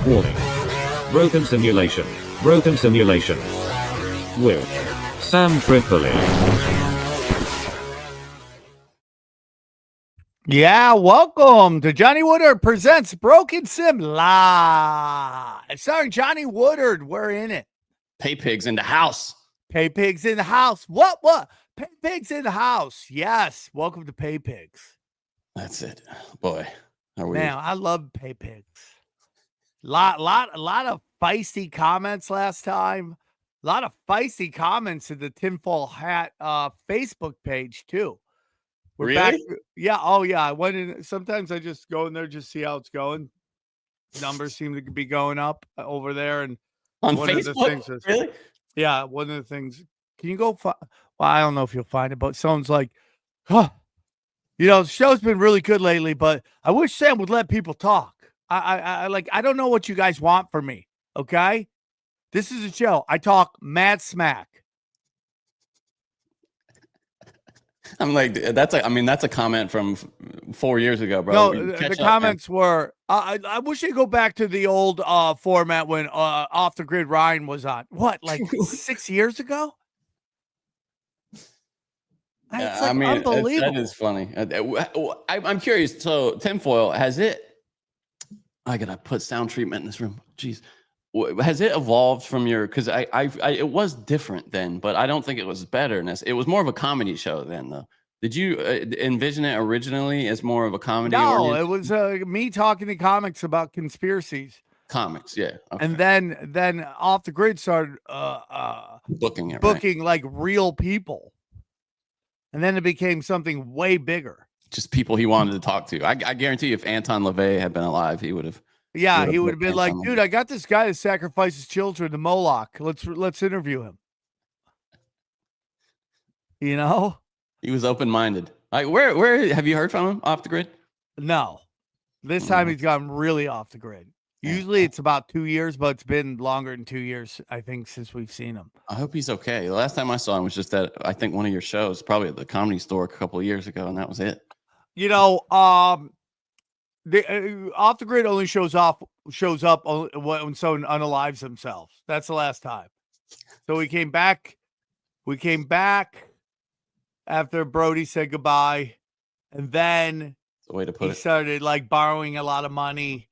Warning. Broken simulation. Broken simulation. With Sam Tripoli. Yeah, welcome to Johnny Woodard Presents Broken Sim Live. Starring Johnny Woodard. We're in it. Pay pigs in the house. Pay pigs in the house. What? Pay pigs in the house. Yes. Welcome to Pay Pigs. That's it. Boy, are we? Man, I love Pay Pigs. Lot of feisty comments last time. A lot of feisty comments in the Tinfoil Hat Facebook page too. We're really? back. Yeah. Oh, yeah. I went in. Sometimes I just go in there, just see how it's going. Numbers seem to be going up over there. And On one Facebook? of the things is, Really? yeah. One of the things, can you go? Well, I don't know if you'll find it, but someone's like, huh, the show's been really good lately, but I wish Sam would let people talk. I don't know what you guys want from me. Okay. This is a show. I talk mad smack. I'm like, that's a comment from 4 years ago, bro. No, the comments were, I wish they go back to the old format when Off the Grid Ryan was on. What, like 6 years ago? It's like unbelievable. That is funny. I'm curious. So, Tinfoil, I gotta put sound treatment in this room. Jeez. Has it evolved from because it was different then, but I don't think it was better. It was more of a comedy show then, though. Did you envision it originally as more of a comedy? No, it was me talking to comics about conspiracies. Comics, yeah. Okay. And then Off the Grid started booking right? Like real people, and then it became something way bigger. Just people he wanted to talk to. I guarantee you, if Anton LaVey had been alive, he would have. Yeah, he would have been like, dude, I got this guy that sacrifices children to Moloch. Let's interview him. He was open-minded. Like, where have you heard from him off the grid? No, this time he's gotten really off the grid. Usually it's about 2 years, but it's been longer than 2 years, I think, since we've seen him. I hope he's okay. The last time I saw him was just at, I think, one of your shows, probably at the Comedy Store a couple of years ago, and that was it. The Off the Grid only shows up when someone unalives themselves. That's the last time. So we came back after Brody said goodbye, and then he started like borrowing a lot of money,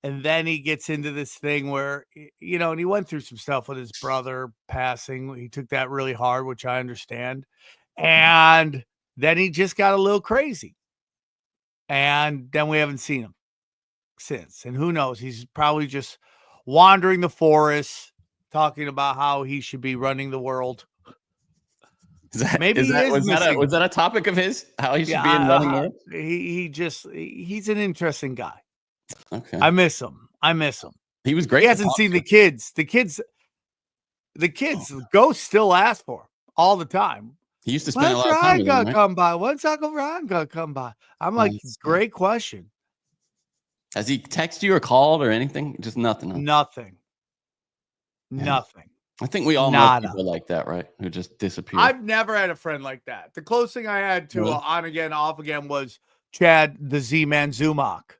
and then he gets into this thing where and he went through some stuff with his brother passing. He took that really hard, which I understand, and then he just got a little crazy. And then we haven't seen him since. And who knows? He's probably just wandering the talking about how he should be running the world. Was that a topic of his? How he should be in running the world? He's an interesting guy. Okay. I miss him. He was great. He hasn't seen the kids. The kids, ghosts still ask for him all the time. He used to spend a lot of time with them, right? Come by? When's Uncle Ryan gonna come by? I'm like, great question. Has he texted you or called or anything? Just nothing. Huh? Nothing. Yeah. Nothing. I think we all know people like that, right? Who just disappear. I've never had a friend like that. The closest thing I had to on again, off again was Chad, the Z-Man Sumac.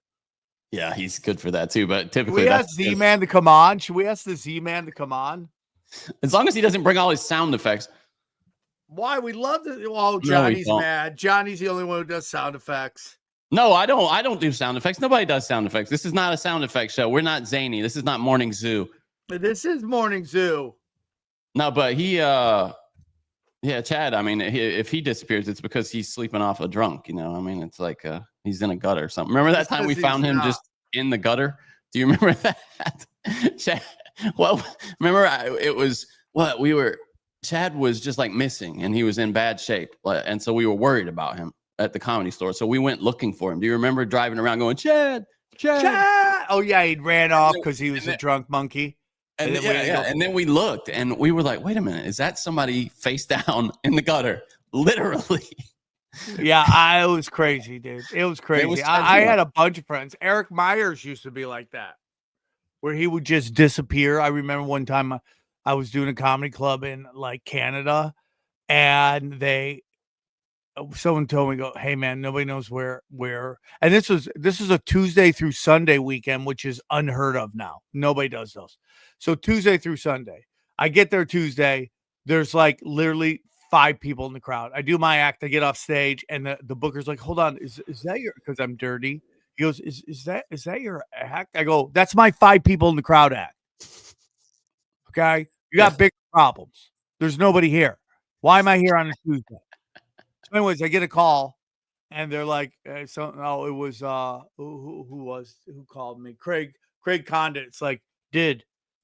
Yeah, he's good for that too. But typically, we ask Z-Man to come on. Should we ask the Z-Man to come on? As long as he doesn't bring all his sound effects. Why? We love it. Oh, Johnny's mad. Johnny's the only one who does sound effects. No, I don't do sound effects. Nobody does sound effects. This is not a sound effects show. We're not zany. This is not Morning Zoo. This is Morning Zoo. No, but Chad, I mean, if he disappears, it's because he's sleeping off a drunk, I mean, it's like he's in a gutter or something. Remember that time we found him just in the gutter? Do you remember that? Chad, well, remember Chad was just like missing and he was in bad shape. And so we were worried about him at the Comedy Store. So we went looking for him. Do you remember driving around going, Chad? Oh, yeah. He ran off because he was a drunk monkey. And then we looked and we were like, wait a minute. Is that somebody face down in the gutter? Literally. Yeah, it was crazy, dude. It was crazy. I had a bunch of friends. Eric Myers used to be like that, where he would just disappear. I remember one time I was doing a comedy club in like Canada, and they someone told me, go, hey man, nobody knows where, and this is a Tuesday through Sunday weekend, which is unheard of now. Nobody does those. So Tuesday through Sunday, I get there Tuesday. There's like literally 5 people in the crowd. I do my act. I get off stage, and the booker's like, hold on, is that your? Because I'm dirty. He goes, is that your act? I go, that's my 5 people in the crowd act. Okay, you got big problems. There's nobody here. Why am I here on a Tuesday? So anyways, I get a call, and they're like, it was who called me? Craig Condit. It's like,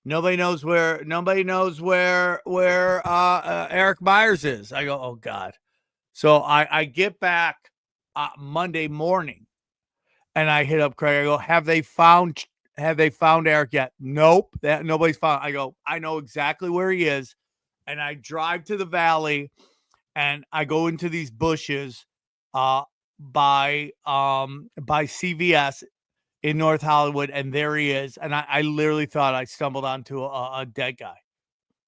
nobody knows where Eric Myers is. I go, oh God. So I get back Monday morning, and I hit up Craig. I go, have they found Eric yet? Nope, that nobody's found. I go, I know exactly where he is, and I drive to the valley. And I go into these bushes by CVS in North Hollywood, and there he is. And I literally thought I stumbled onto a dead guy.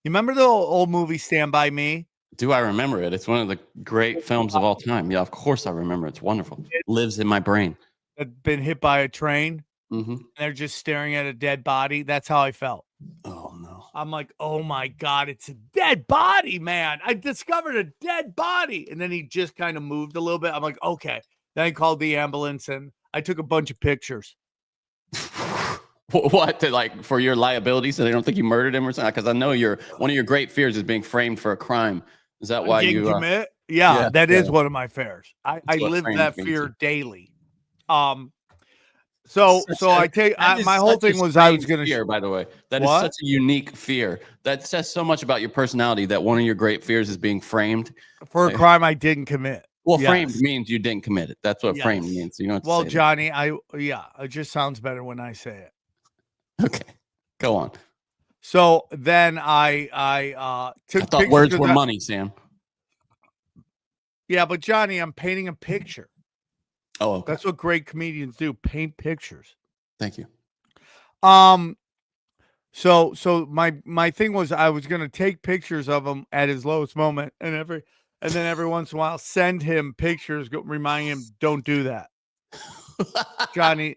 You remember the old movie Stand By Me? Do I remember it? It's one of the great films of all time. Yeah, of course I remember. It's wonderful. It lives in my brain. Had been hit by a train. Mm-hmm. And they're just staring at a dead body. That's how I felt. Oh no. I'm like, oh my God, it's a dead body, man. I discovered a dead body. And then he just kind of moved a little bit. I'm like, okay. Then I called the ambulance, and I took a bunch of pictures. What, for your liability, so they don't think you murdered him or something? Because I know one of your great fears is being framed for a crime. Is that why you commit? Yeah, that is one of my fears. I live that fear daily. So I take my whole thing was I was going to fear. By the way, that is such a unique fear. That says so much about your personality. That one of your great fears is being framed for a crime I didn't commit. Well, framed means you didn't commit it. That's what framed means. You know. Well, Johnny, it just sounds better when I say it. Okay, go on. So then I thought words were money, Sam. Yeah, but Johnny, I'm painting a picture. Oh, okay. That's what great comedians do, paint pictures. Thank you. So my thing was I was going to take pictures of him at his lowest moment, and then every once in a while send him pictures, reminding him, don't do that. Johnny,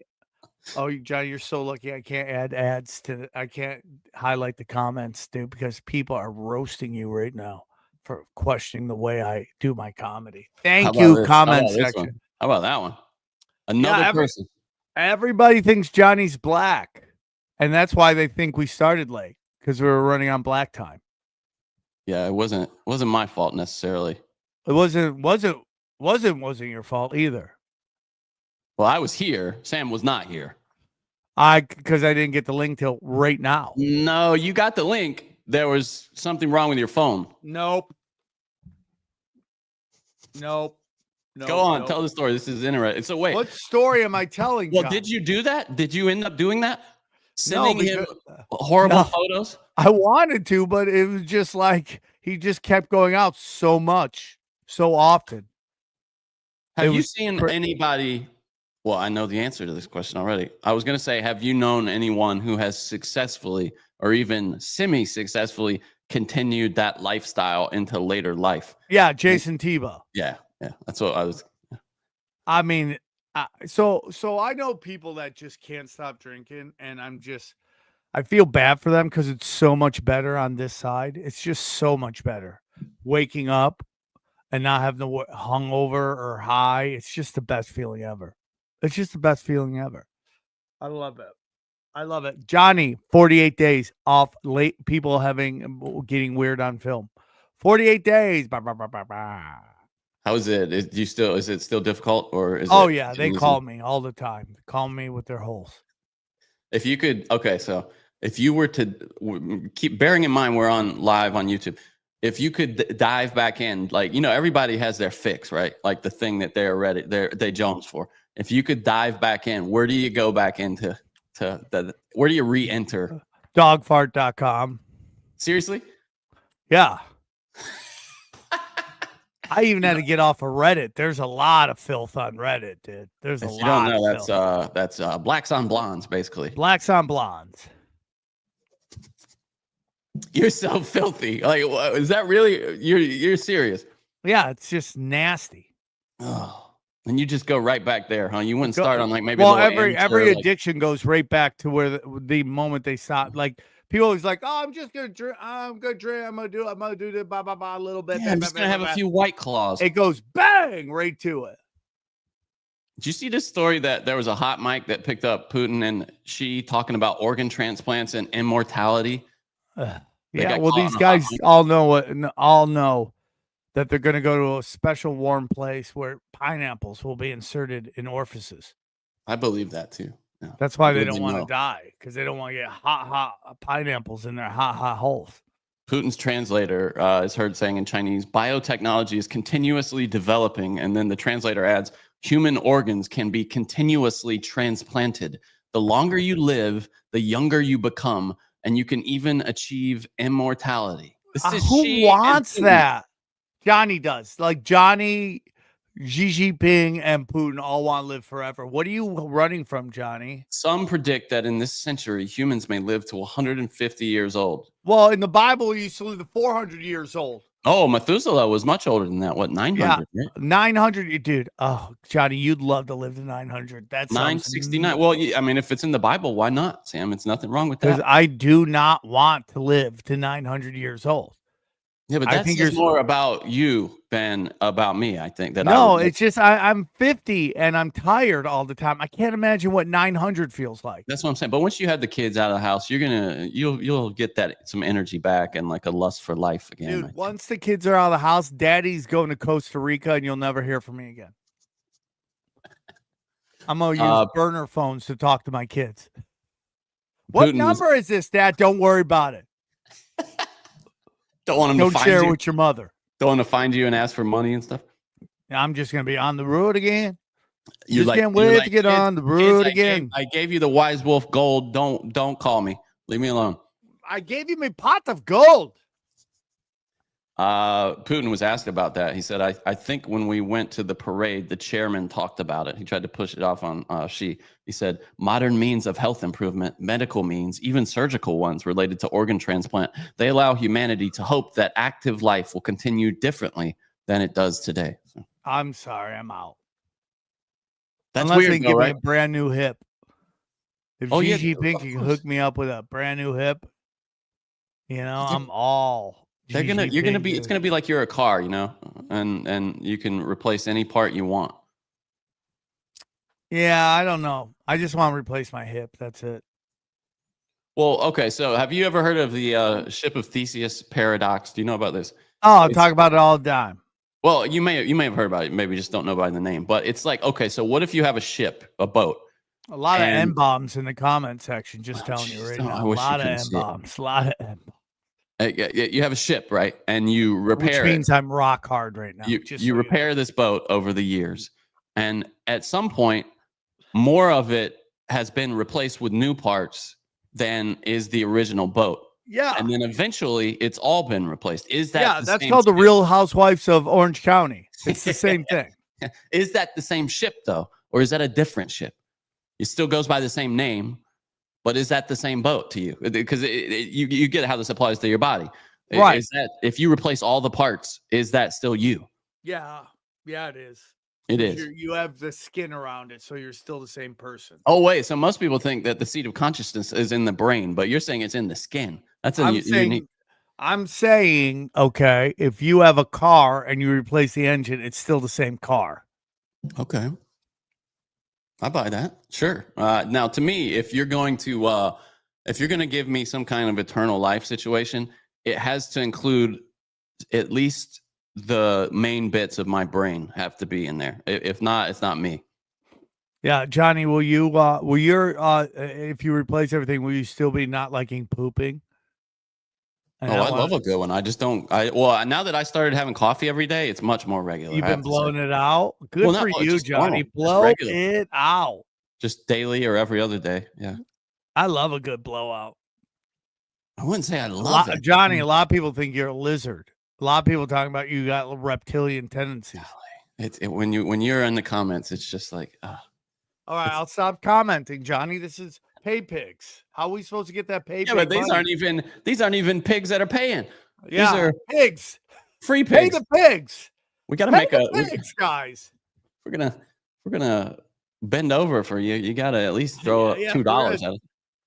you're so lucky I can't add ads I can't highlight the comments, dude, because people are roasting you right now for questioning the way I do my comedy. Thank you, comment section. How about that one? Another person. Everybody thinks Johnny's black, and that's why they think we started late, because we were running on black time. Yeah, it wasn't my fault necessarily. It wasn't your fault either. Well, I was here. Sam was not here. Because I didn't get the link till right now. No, you got the link. There was something wrong with your phone. Nope. Go on, tell the story. This is interesting. So wait, what story am I telling? Well, did you do that? Did you end up doing that? Sending him horrible photos? I wanted to, but it was just like he just kept going out so much, so often. Have you seen anybody? Well, I know the answer to this question already. I was going to say, have you known anyone who has successfully or even semi-successfully continued that lifestyle into later life? Yeah, Jason Tebow. Yeah, that's what I was. I mean, so I know people that just can't stop drinking, and I feel bad for them because it's so much better on this side. It's just so much better. Waking up and not having to hungover or high. It's just the best feeling ever. It's just the best feeling ever. I love it. Johnny, 48 days off late. People getting weird on film. 48 days. Bah, bah, bah, bah, bah. How is it? Is it still difficult, or is Oh yeah, they call me all the time. They call me with their holes. If you could, so if you were to keep bearing in mind we're on live on YouTube, if you could dive back in, everybody has their fix, right? Like the thing that they Jones for. If you could dive back in, where do you go back into where do you re-enter? Dogfart.com. Seriously? Yeah. I even had to get off of Reddit. There's a lot of filth on Reddit, dude. There's a lot. You don't know, that's blacks on blondes, basically. Blacks on blondes. You're so filthy. Like, is that really? You're serious? Yeah, it's just nasty. Oh, and you just go right back there, huh? You wouldn't start on like maybe every addiction goes right back to where the moment they stop. Like people always like, oh, I'm just gonna drink. I'm gonna drink. I'm gonna do this, blah blah blah, a little bit. Yeah, I'm just gonna have a few White Claws. It goes bang right to it. Did you see this story that there was a hot mic that picked up Putin and she talking about organ transplants and immortality? Yeah, well, these guys all know that they're going to go to a special warm place where pineapples will be inserted in orifices. I believe that too. Yeah. That's why they don't want to die, because they don't want to get hot pineapples in their hot holes. Putin's translator is heard saying in Chinese, biotechnology is continuously developing. And then the translator adds, human organs can be continuously transplanted. The longer you live, the younger you become, and you can even achieve immortality. Who wants that? Johnny does. Like Johnny, Xi Jinping, and Putin all want to live forever. What are you running from, Johnny? Some predict that in this century, humans may live to 150 years old. Well, in the Bible, you used to live to 400 years old. Oh, Methuselah was much older than that. What, 900? Yeah, 900, dude. Oh, Johnny, you'd love to live to 900. That's 969. Well, I mean, if it's in the Bible, why not, Sam? It's nothing wrong with that. Because I do not want to live to 900 years old. Yeah, but that's just more about you than about me. I think that. No, it's just I'm 50 and I'm tired all the time. I can't imagine what 900 feels like. That's what I'm saying. But once you have the kids out of the house, you'll get that some energy back and like a lust for life again. Dude, once the kids are out of the house, Daddy's going to Costa Rica, and you'll never hear from me again. I'm gonna use burner phones to talk to my kids. What number is this, Dad? Don't worry about it. Don't want them to find share you. with your mother. Don't want to find you and ask for money and stuff. I'm just gonna be on the road again. You can't wait to get on the road again. I gave you the Wise Wolf gold. Don't call me. Leave me alone. I gave you my pot of gold. Putin was asked about that. He said, I think when we went to the parade, the chairman talked about it. He tried to push it off on Xi. He said, modern means of health improvement, medical means, even surgical ones related to organ transplant, they allow humanity to hope that active life will continue differently than it does today. So, I'm sorry, I'm out. That's Unless weird, they give me a brand new hip. If Xi Jinping can hook me up with a brand new hip, I'm all. It's gonna be like you're a car, and you can replace any part you want. Yeah, I don't know. I just want to replace my hip. That's it. Well, okay. So, have you ever heard of the ship of Theseus paradox? Do you know about this? Oh, I talk about it all the time. Well, you may have heard about it. Maybe just don't know by the name. But it's like, okay, so what if you have a ship, a boat? A lot of N-bombs in the comment section. Just telling you right now. A lot of N-bombs. A lot of N-bombs. You have a ship, right? And you repair Which means I'm rock hard right now. You repair this boat over the years. And at some point, more of it has been replaced with new parts than is the original boat. Yeah. And then eventually it's all been replaced. Is that that's called the Real Housewives of Orange County. It's the same thing. Is that the same ship though? Or is that a different ship? It still goes by the same name. But is that the same boat to you? Because you get how this applies to your body. Right. Is that if you replace all the parts, is that still you? Yeah. Yeah, it is. It is. You have the skin around it, so you're still the same person. Oh, wait. So most people think that the seat of consciousness is in the brain, but you're saying it's in the skin. That's unique. I'm saying, okay, if you have a car and you replace the engine, it's still the same car. Okay. I buy that. Sure. Now, to me, if you're going to give me some kind of eternal life situation, it has to include at least the main bits of my brain have to be in there. If not, it's not me. Yeah, Johnny, will you if you replace everything, will you still be not liking pooping? I love a good one. I just don't. Now that I started having coffee every day, it's much more regular. You've been blowing it out. Good for you, Johnny. Blow it out. Just daily or every other day. Yeah. I love a good blowout. I wouldn't say I love it. Johnny, a lot of people think you're a lizard. A lot of people talking about you got reptilian tendencies. When you're in the comments, it's just like. All right, I'll stop commenting, Johnny. This is pay pigs. How are we supposed to get that pay? Yeah, but these aren't even pigs that are paying. Yeah, these are pigs. Free pigs. Pay the pigs. We got to make pigs, guys. we're gonna bend over for you, you gotta at least throw $2 at it.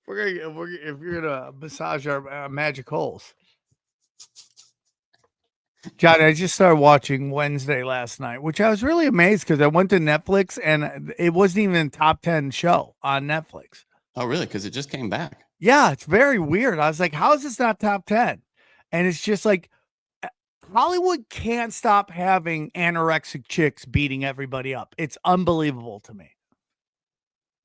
If you're gonna massage our magic holes. Johnny, I just started watching Wednesday last night, which I was really amazed because I went to Netflix and it wasn't even a top 10 show on Netflix. Oh, really? Because it just came back. Yeah, it's very weird. I was like, how is this not top 10? And it's just like Hollywood can't stop having anorexic chicks beating everybody up. It's unbelievable to me.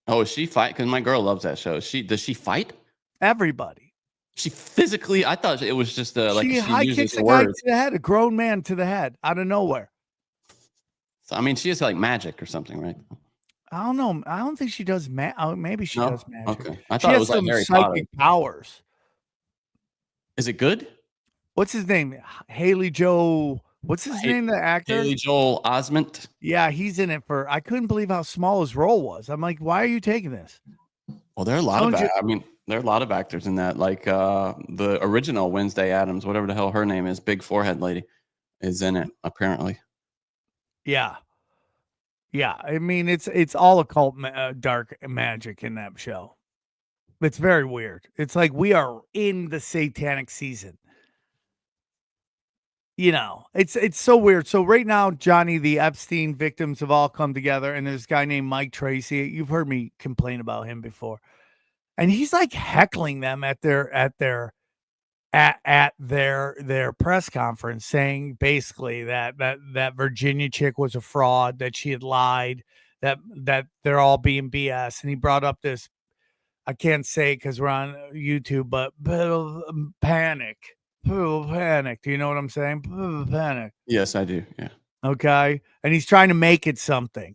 Oh, is she fight? Because my girl loves that show. Does she fight? Everybody. She physically, I thought it was just like she high kicks a guy to the head, a grown man to the head out of nowhere. So, I mean, she has like magic or something, right? I don't know. I don't think she does. Maybe she does magic. Okay, I thought it was like Harry Potter powers. Is it good? What's his name? Haley Joel. What's his name? The actor? Haley Joel Osment. Yeah, he's in it for. I couldn't believe how small his role was. I'm like, why are you taking this? Well, there are a lot of. I mean, there are a lot of actors in that. Like the original Wednesday Addams, whatever the hell her name is, big forehead lady, is in it apparently. Yeah. I mean, it's all occult dark magic in that show. It's very weird. It's like we are in the satanic season. You know, it's so weird. So right now, Johnny, the Epstein victims have all come together, and there's a guy named Mike Tracy. You've heard me complain about him before, and he's like heckling them at their press conference, saying basically that Virginia chick was a fraud, that she had lied, that they're all being BS. And he brought up this, I can't say because we're on YouTube, but panic. Panic. Do you know what I'm saying? Panic. Yes, I do. Yeah. Okay. And he's trying to make it something.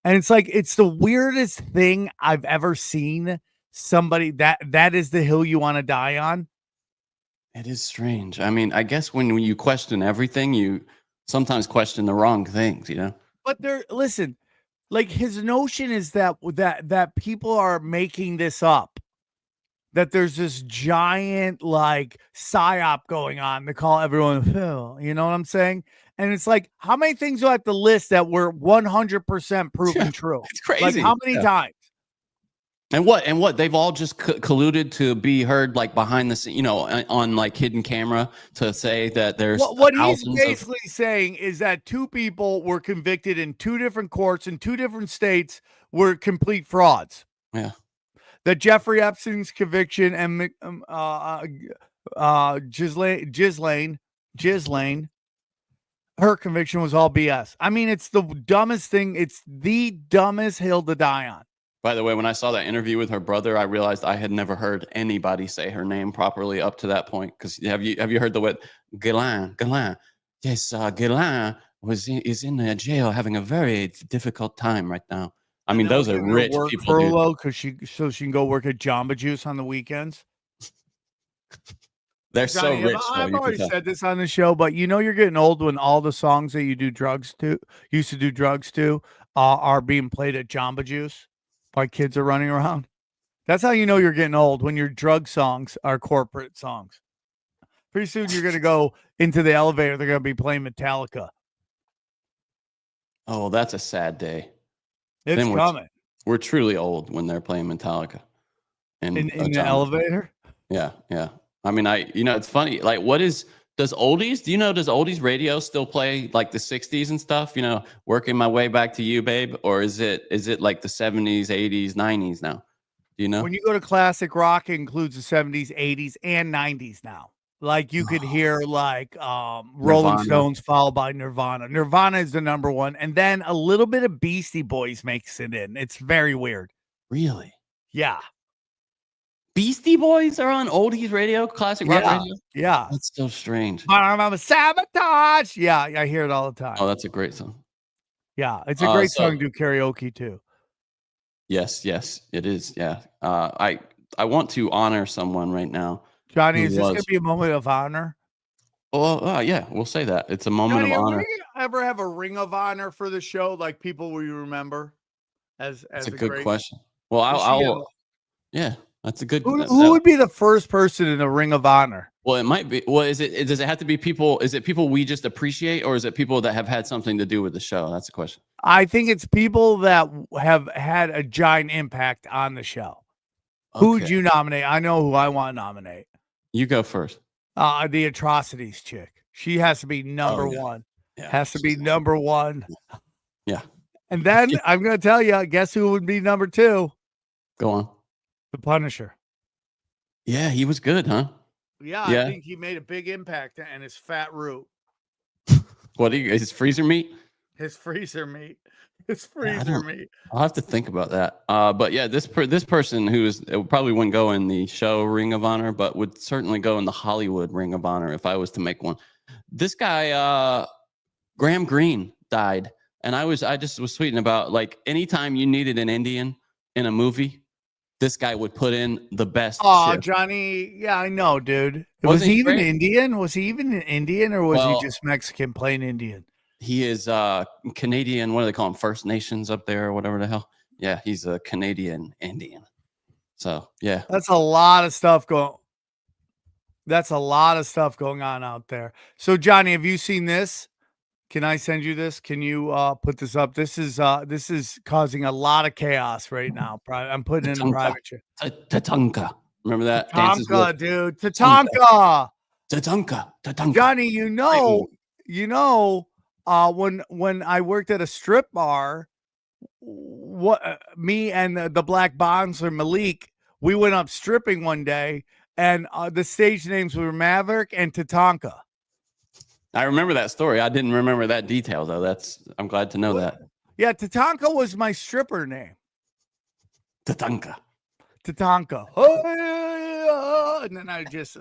And it's like, it's the weirdest thing I've ever seen. Somebody that is the hill you want to die on. It is strange. I mean, I guess when you question everything, you sometimes question the wrong things, you know? But listen, like his notion is that people are making this up. That there's this giant like psyop going on to call everyone Phil. You know what I'm saying? And it's like, how many things do I have to list that were 100% proven true? It's crazy. Like how many times? And what they've all just colluded to be heard like behind the scene, you know, on like hidden camera to say that there's what he's basically saying is that two people were convicted in two different courts in two different states were complete frauds. Yeah. That Jeffrey Epstein's conviction and Ghislaine, her conviction was all BS. I mean, it's the dumbest thing. It's the dumbest hill to die on. By the way, when I saw that interview with her brother, I realized I had never heard anybody say her name properly up to that point. Because have you heard the word Ghislaine? Yes, Ghislaine is in jail having a very difficult time right now. I mean, those are rich people. Furlough because she can go work at Jamba Juice on the weekends. They're so rich. I've already said this on the show, but you know you're getting old when all the songs that you do drugs to, used to do drugs to, are being played at Jamba Juice while kids are running around. That's how you know you're getting old, when your drug songs are corporate songs. Pretty soon you're going to go into the elevator. They're going to be playing Metallica. Oh, that's a sad day. It's coming. We're truly old when they're playing Metallica in the elevator. Yeah. I mean, it's funny. Like, does Oldies? Do you know? Does Oldies radio still play like the '60s and stuff? You know, working my way back to you, babe, or is it like the '70s, '80s, '90s now? Do you know? When you go to classic rock, it includes the '70s, '80s, and '90s now. Like you could hear like Rolling Stones followed by Nirvana. Nirvana is the number one. And then a little bit of Beastie Boys makes it in. It's very weird. Really? Yeah. Beastie Boys are on Oldies radio, classic rock radio? Yeah. That's so strange. I'm a sabotage. Yeah, I hear it all the time. Oh, that's a great song. Yeah, it's a great song to do karaoke too. Yes, it is. Yeah. I want to honor someone right now. Johnny, is this going to be a moment of honor? Well, yeah, we'll say that. It's a moment of honor. Will you ever have a ring of honor for the show? Like people will you remember? That's a good question. Well, I'll yeah, that's a good. Who would be the first person in a ring of honor? Well, it might be. Well, does it have to be people? Is it people we just appreciate, or is it people that have had something to do with the show? That's the question. I think it's people that have had a giant impact on the show. Okay. Who would you nominate? I know who I want to nominate. You go first. The Atrocities chick. She has to be number one. Yeah, has to be number one. Yeah. And then I'm going to tell you, guess who would be number 2? Go on. The Punisher. Yeah, he was good, huh? Yeah, I think he made a big impact and his fat root. What his freezer meat? His freezer meat. His freezer meat. I'll have to think about that. But yeah, this person probably wouldn't go in the show Ring of Honor, but would certainly go in the Hollywood Ring of Honor if I was to make one. This guy, Graham Greene, died, and I just was tweeting about, like, anytime you needed an Indian in a movie, this guy would put in the best. Oh, Johnny. Yeah, I know, dude. Was he even Indian? Was he even an Indian, or was he just Mexican, plain Indian? He is Canadian. What do they call them? First Nations up there or whatever the hell. Yeah, he's a Canadian Indian. So, yeah. That's a lot of stuff going on out there. So, Johnny, have you seen this? Can I send you this? Can you put this up? This is causing a lot of chaos right now. I'm putting it in private chat. Tatanka. Remember that? Tatanka, dude. Tatanka. Tatanka. Johnny, you know, when I worked at a strip bar, me and the Black Bondsler Malik, we went up stripping one day, and the stage names were Maverick and Tatanka. I remember that story. I didn't remember that detail though. I'm glad to know that. Yeah, Tatanka was my stripper name. Tatanka. And then I just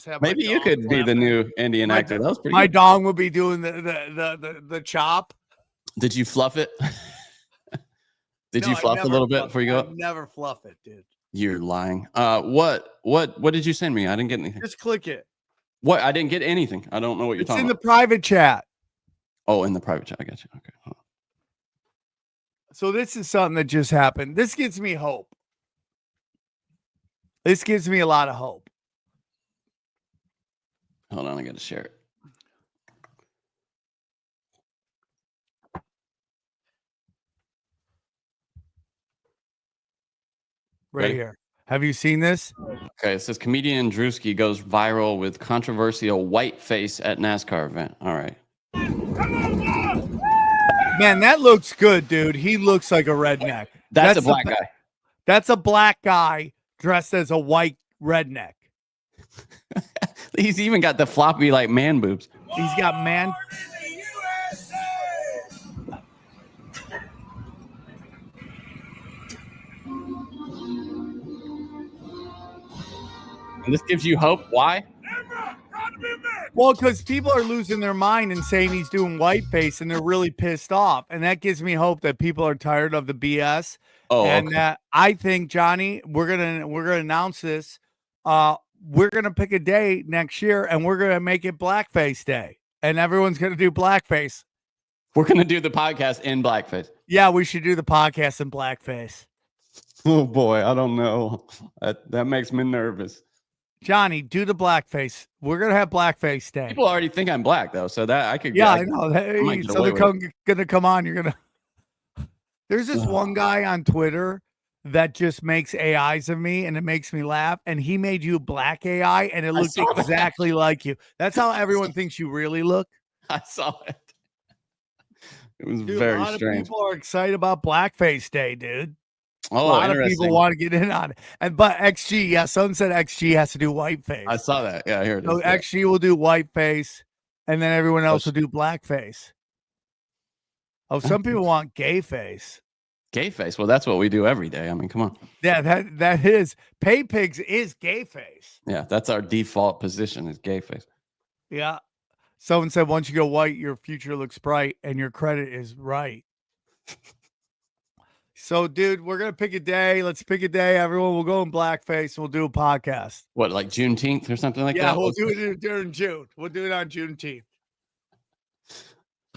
have. Maybe you could be the new Indian actor. That was pretty. My dong would be doing the chop. Did you fluff it? Did you fluff a little bit before you go up? Never fluff it, dude. You're lying. What did you send me? I didn't get anything. Just click it. What? I didn't get anything. I don't know what you're talking about. It's in the private chat. Oh, in the private chat. I got you. Okay. Hold on. So this is something that just happened. This gives me hope. This gives me a lot of hope. Hold on. I got to share it. Right here. Have you seen this? Okay, it says comedian Drewski goes viral with controversial white face at NASCAR event. All right. Man, that looks good, dude. He looks like a redneck. That's a black guy. That's a black guy dressed as a white redneck. He's even got the floppy, like, man boobs. He's got man. And this gives you hope. Why? Well, because people are losing their mind and saying he's doing whiteface, and they're really pissed off. And that gives me hope that people are tired of the BS. Oh, and okay. I think, Johnny, we're gonna announce this. We're gonna pick a day next year, and we're gonna make it Blackface Day, and everyone's gonna do blackface. We're gonna do the podcast in blackface. Yeah, we should do the podcast in blackface. Oh boy, I don't know. That makes me nervous. Johnny, do the blackface. We're gonna have Blackface Day. People already think I'm black though, so that I could. Yeah, I know. So they're gonna come on. You're gonna. There's this one guy on Twitter that just makes AIs of me, and it makes me laugh. And he made you black AI, and it looked exactly like you. That's how everyone thinks you really look. I saw it. It was very strange. A lot of people are excited about Blackface Day, dude. Oh, a lot of people want to get in on it. But XG, yeah, someone said XG has to do whiteface. I saw that. Yeah, here it is. So XG will do whiteface, and then everyone else will do blackface. Oh, some people want gay face. Gay face. Well, that's what we do every day. I mean, come on. Yeah, that is. Pay pigs is gay face. Yeah, that's our default position is gay face. Yeah. Someone said once you go white, your future looks bright, and your credit is right. So, dude, we're going to pick a day. Let's pick a day. Everyone will go in blackface. We'll do a podcast. What, like Juneteenth or something like that? Yeah, we'll do it during June. We'll do it on Juneteenth.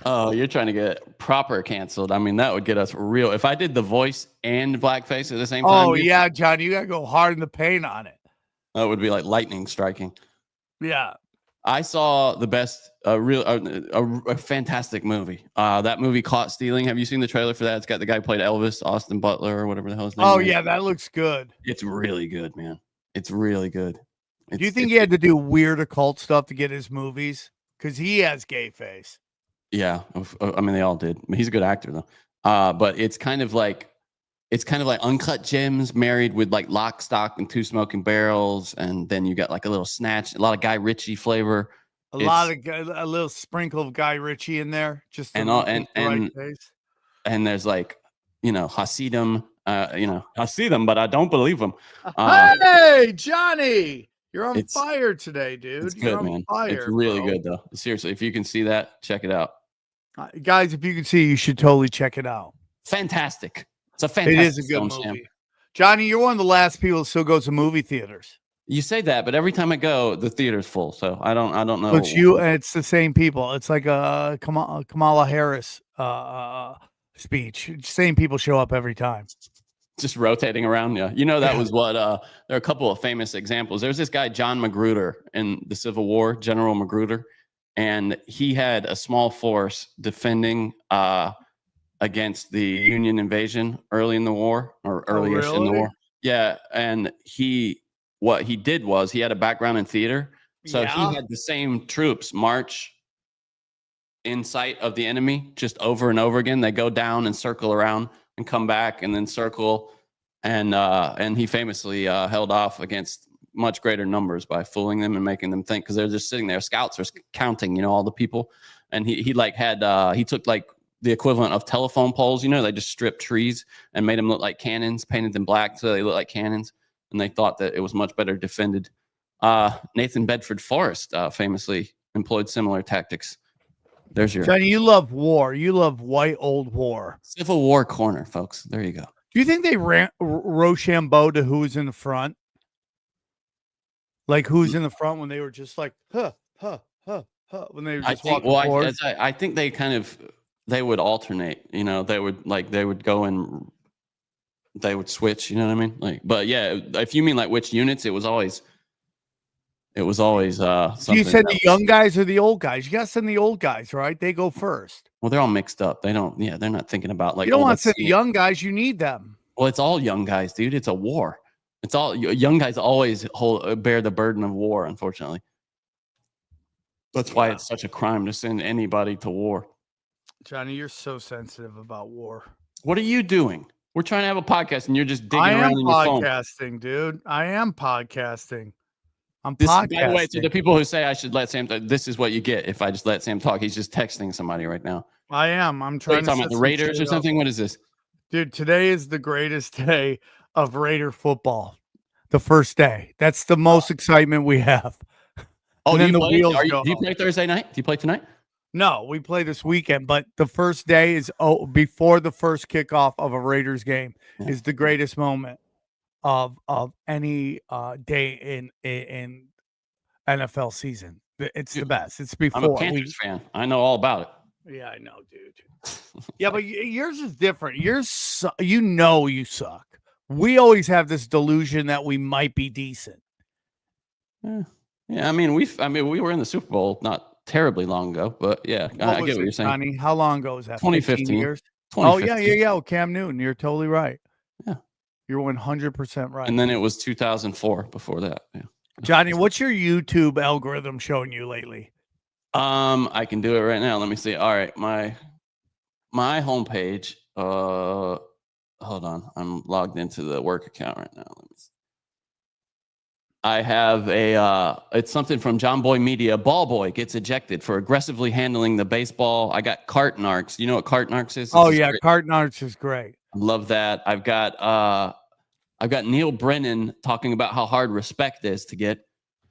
Oh, you're trying to get proper canceled. I mean, that would get us real. If I did the voice and blackface at the same time. Oh, yeah, John, you got to go hard in the paint on it. That would be like lightning striking. Yeah. I saw the best, a fantastic movie. That movie Caught Stealing. Have you seen the trailer for that? It's got the guy who played Elvis, Austin Butler, or whatever the hell his name is. Oh yeah, that looks good. It's really good, man. It's really good. Do you think he had to do weird occult stuff to get his movies? Because he has gay face. Yeah, I mean they all did. He's a good actor though. But it's kind of like Uncut Gems married with like Lock, Stock, and Two Smoking Barrels, and then you got like a little snatch, a lot of Guy Ritchie flavor, a little sprinkle of Guy Ritchie in there, just and there's like Hasidim, Hasidim, but I don't believe them. Hey, Johnny, you're on fire today, dude. It's good, man. It's really good though. Seriously, if you can see that, check it out, guys. If you can see, you should totally check it out. Fantastic. It's a fantastic. It is a good movie. Sam. Johnny, you're one of the last people that still goes to movie theaters. You say that, but every time I go, the theater's full. So I don't know. But it's the same people. It's like a Kamala Harris speech. Same people show up every time. Just rotating around. Yeah. That was what there are a couple of famous examples. There's this guy, John Magruder, in the Civil War, General Magruder, and he had a small force defending against the Union invasion early in the war, or early-ish in the war. Yeah. And what he did was he had a background in theater. So he had the same troops march in sight of the enemy just over and over again. They go down and circle around and come back and then circle. And he famously held off against much greater numbers by fooling them and making them think, because they're just sitting there. Scouts are counting, all the people. And he took like the equivalent of telephone poles, they just stripped trees and made them look like cannons, painted them black so they look like cannons. And they thought that it was much better defended. Nathan Bedford Forrest famously employed similar tactics. There's your Johnny. You love war. You love white old war. Civil War corner, folks. There you go. Do you think they Rochambeau to who's in the front? Like who's in the front when they were just like, when they were just walking forward? I think they would alternate. They would go and they would switch. You know what I mean? Like, but yeah, if you mean like which units, it was always. Do you send the young guys or the old guys? You got to send the old guys, right? They go first. Well, they're all mixed up. They don't. Yeah, they're not thinking about like. You don't want to send the young guys. You need them. Well, it's all young guys, dude. It's a war. It's all young guys always bear the burden of war. Unfortunately, that's why it's such a crime to send anybody to war. Johnny, you're so sensitive about war. What are you doing? We're trying to have a podcast, and you're just digging around in your phone. I am podcasting, dude. I am podcasting. I'm podcasting. By the way, to the people who say I should let Sam talk, this is what you get if I just let Sam talk. He's just texting somebody right now. I am. I'm trying to talking about the Raiders or something. What is this? Dude, today is the greatest day of Raider football. The first day. That's the most excitement we have. Oh, do you play Thursday night? Do you play tonight? No, we play this weekend, but the first day is before the first kickoff of a Raiders game is the greatest moment of any day in NFL season. It's the best. It's before. I'm a Panthers fan. I know all about it. Yeah, I know, dude. Yeah, but yours is different. Yours, you suck. We always have this delusion that we might be decent. Yeah. I mean, we were in the Super Bowl not terribly long ago, but yeah, I get what you're saying. Johnny, how long ago was that? 2015 years. 2015. Oh yeah. Cam Newton, you're totally right. Yeah, you're 100% right. And then it was 2004 before that. Yeah. Johnny, what's your YouTube algorithm showing you lately? I can do it right now. Let me see. All right, my homepage. Hold on, I'm logged into the work account right now. Let me see. I have it's something from John Boy Media. Ball boy gets ejected for aggressively handling the baseball. I got Cartnarks. You know what Cartnarks is? Cartnarks is great. I love that. I've got Neil Brennan talking about how hard respect is to get.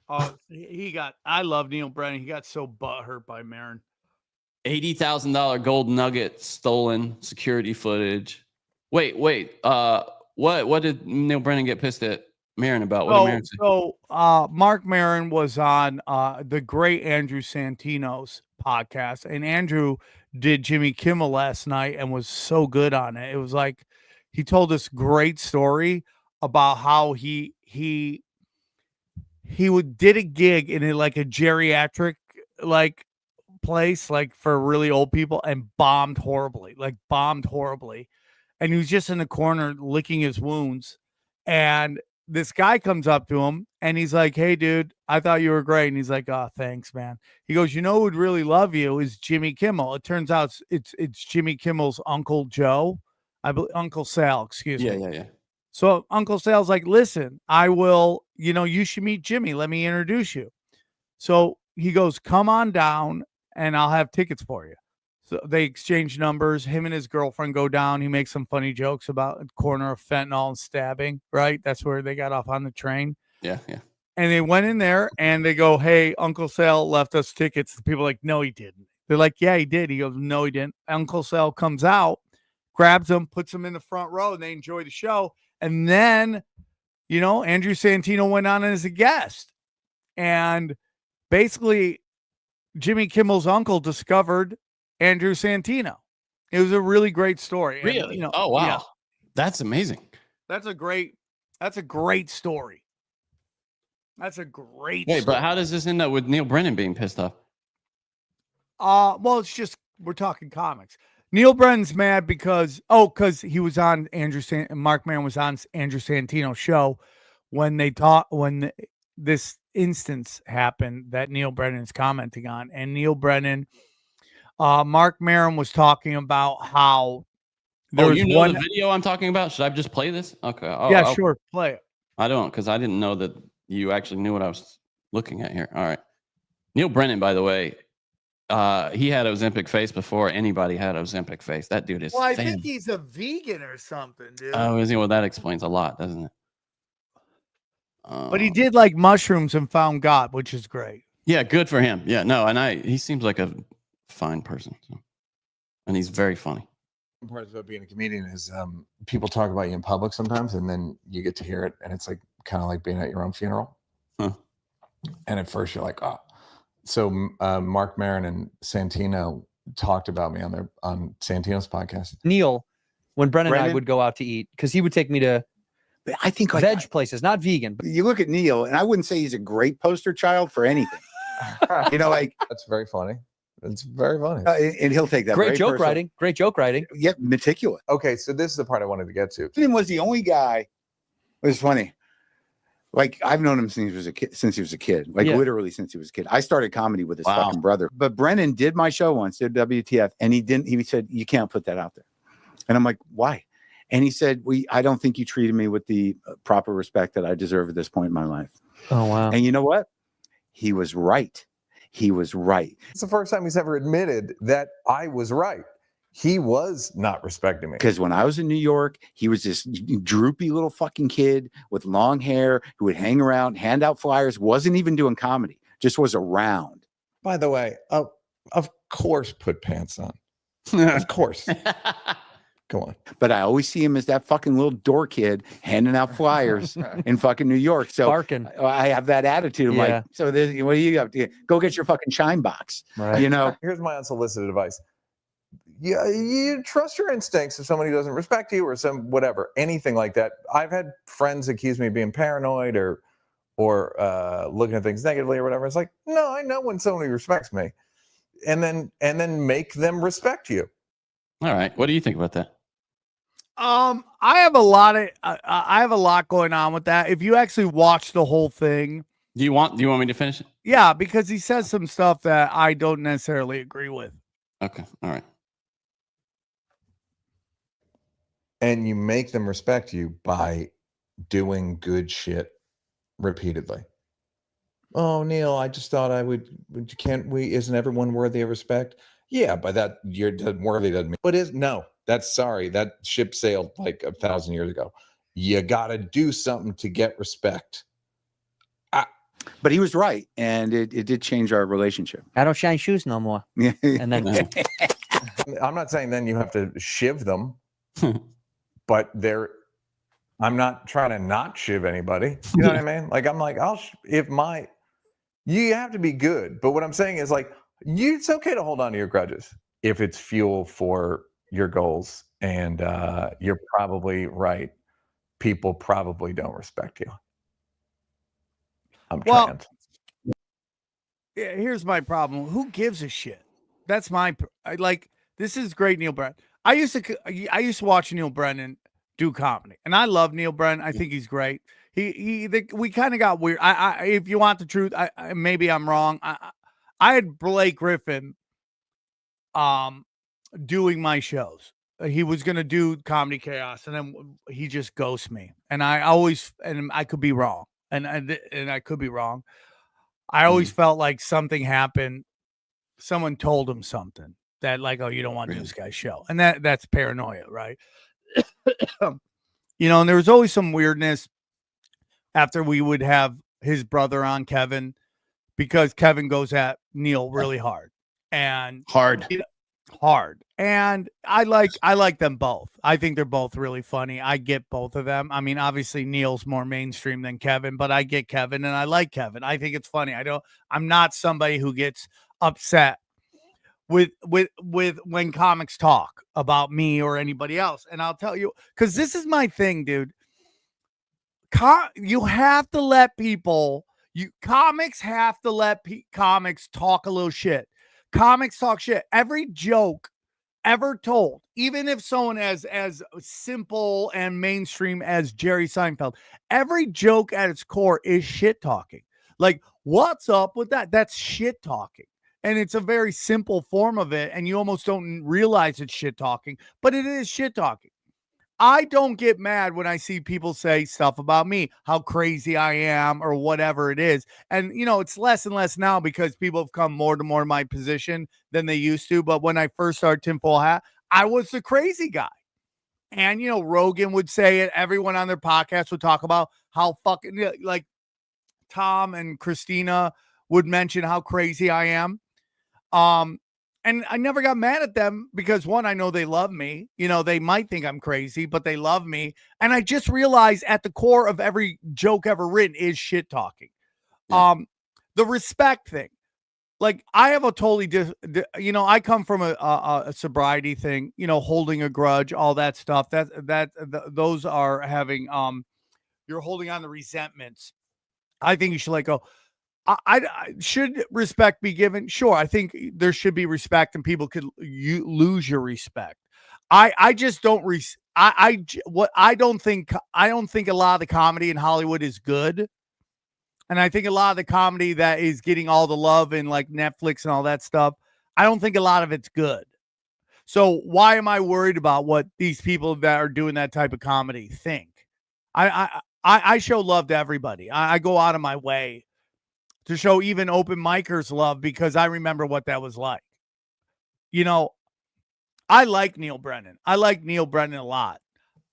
I love Neil Brennan. He got so butthurt by Maron. $80,000 gold nugget stolen, security footage. Wait. What did Neil Brennan get pissed at Maron about? What did Maron say? So Mark Maron was on the great Andrew Santino's podcast, and Andrew did Jimmy Kimmel last night and was so good on it. It was like he told this great story about how he did a gig in like a geriatric like place, like for really old people, and bombed horribly. And he was just in the corner licking his wounds. And this guy comes up to him and he's like, "Hey, dude, I thought you were great." And he's like, "Oh, thanks, man." He goes, "You know who would really love you is Jimmy Kimmel." It turns out it's Jimmy Kimmel's Uncle Joe. I believe Uncle Sal, excuse me. Yeah. So Uncle Sal's like, "Listen, I will, you should meet Jimmy. Let me introduce you." So he goes, "Come on down and I'll have tickets for you." So they exchange numbers. Him and his girlfriend go down. He makes some funny jokes about a corner of fentanyl and stabbing, right? That's where they got off on the train. Yeah. And they went in there and they go, "Hey, Uncle Sal left us tickets." The people are like, "No, he didn't." They're like, "Yeah, he did." He goes, "No, he didn't." Uncle Sal comes out, grabs them, puts them in the front row, and they enjoy the show. And then, Andrew Santino went on as a guest. And basically, Jimmy Kimmel's uncle discovered Andrew Santino. It was a really great story. Really? And, oh, wow. Yeah, that's amazing. That's a great story. That's a great Wait, story. but how does this end up with Neil Brennan being pissed off? Well, it's just, we're talking comics. Neil Brennan's mad because he was on Mark Maron was on Andrew Santino's show when this instance happened that Neil Brennan's commenting on. And Neil Brennan, Mark Maron was talking about how the video I'm talking about? Should I just play this? Okay. Sure. Play it. I don't, because I didn't know that you actually knew what I was looking at here. All right. Neil Brennan, by the way, he had Ozempic face before anybody had Ozempic face. That dude is I think he's a vegan or something, dude. Oh, is he? Well, that explains a lot, doesn't it? But he did like mushrooms and found God, which is great. Yeah, good for him. Yeah, no, and he seems like a fine person. So. And he's very funny. Part about being a comedian is people talk about you in public sometimes, and then you get to hear it, and it's like kind of like being at your own funeral. Huh. And at first you're like, oh. So Mark Maron and Santino talked about me on Santino's podcast. Neil, when Brennan and I would go out to eat, because he would take me to I think veg places, not vegan. But you look at Neil, and I wouldn't say he's a great poster child for anything. That's very funny. It's very funny. And he'll take that. Great joke writing. Yeah, meticulous. Okay, so this is the part I wanted to get to. Brennan was the only guy. It was funny. Like, I've known him since he was a kid. Literally since he was a kid. I started comedy with his fucking brother. But Brennan did my show once, did WTF, and he said, "You can't put that out there." And I'm like, "Why?" And he said, I don't think you treated me with the proper respect that I deserve at this point in my life. Oh, wow. And you know what? He was right. He was right. It's the first time he's ever admitted that I was right. He was not respecting me. Because when I was in New York, he was this droopy little fucking kid with long hair who would hang around, hand out flyers, wasn't even doing comedy, just was around. By the way, of course, put pants on. Of course. Go on. But I always see him as that fucking little door kid handing out flyers in fucking New York. So Barking. I have that attitude. I'm like, so what do you have to go get your fucking shine box? Right. Here's my unsolicited advice. You trust your instincts if somebody doesn't respect you or some whatever, anything like that. I've had friends accuse me of being paranoid or looking at things negatively or whatever. It's like, no, I know when somebody respects me, and then make them respect you. All right. What do you think about that? I have a lot going on with that. If you actually watch the whole thing, do you want me to finish it? Yeah, because he says some stuff that I don't necessarily agree with. Okay. All right. And you make them respect you by doing good shit repeatedly. Oh, Neil, I just thought I would. Isn't everyone worthy of respect? Yeah, but that you're worthy doesn't mean. But that ship sailed like 1,000 years ago. You got to do something to get respect. But he was right, and it did change our relationship. I don't shine shoes no more. And then I'm not saying then you have to shiv them, but I'm not trying to not shiv anybody. You know what I mean? Like, I'm like, you have to be good. But what I'm saying is, like, it's okay to hold on to your grudges if it's fuel for your goals. And you're probably right. People probably don't respect you. I'm Well, trans. Yeah, here's my problem. Who gives a shit? That's my this is great, Neil Brennan. I used to watch Neil Brennan do comedy, and I love Neil Brennan. I think he's great. We kind of got weird. If you want the truth, maybe I'm wrong. I had Blake Griffin doing my shows. He was going to do Comedy Chaos, and then he just ghosted me. And I could be wrong. And I could be wrong. I always felt like something happened. Someone told him something that like, oh, you don't want to do this guy's show. And that's paranoia, right? And there was always some weirdness after we would have his brother on, Kevin, because Kevin goes at Neil really hard. And hard. And I like them both. I think they're both really funny. I get both of them. I mean, obviously Neil's more mainstream than Kevin, but I get Kevin and I like Kevin. I think it's funny. I'm not somebody who gets upset with when comics talk about me or anybody else. And I'll tell you, because this is my thing, dude. You have to let comics have to let comics talk a little shit. Comics talk shit. Every joke ever told, even if someone as simple and mainstream as Jerry Seinfeld, every joke at its core is shit talking. Like, what's up with that? That's shit talking. And it's a very simple form of it. And you almost don't realize it's shit talking, but it is shit talking. I don't get mad when I see people say stuff about me, how crazy I am or whatever it is. And, it's less and less now because people have come more to my position than they used to. But when I first started Tinfoil Hat, I was the crazy guy. And, Rogan would say it. Everyone on their podcast would talk about how fucking, like, Tom and Christina would mention how crazy I am. And I never got mad at them because, one, I know they love me. They might think I'm crazy, but they love me. And I just realized at the core of every joke ever written is shit talking. Yeah. The respect thing. Like, I have a totally, I come from a sobriety thing, holding a grudge, all that stuff. Those are having, you're holding on to resentments. I think you should let go. I should respect be given? Sure. I think there should be respect and people could lose your respect. I just don't I don't think a lot of the comedy in Hollywood is good. And I think a lot of the comedy that is getting all the love in like Netflix and all that stuff, I don't think a lot of it's good. So why am I worried about what these people that are doing that type of comedy think? I show love to everybody. I go out of my way to show even open micers love because I remember what that was like. I like Neil Brennan. I like Neil Brennan a lot.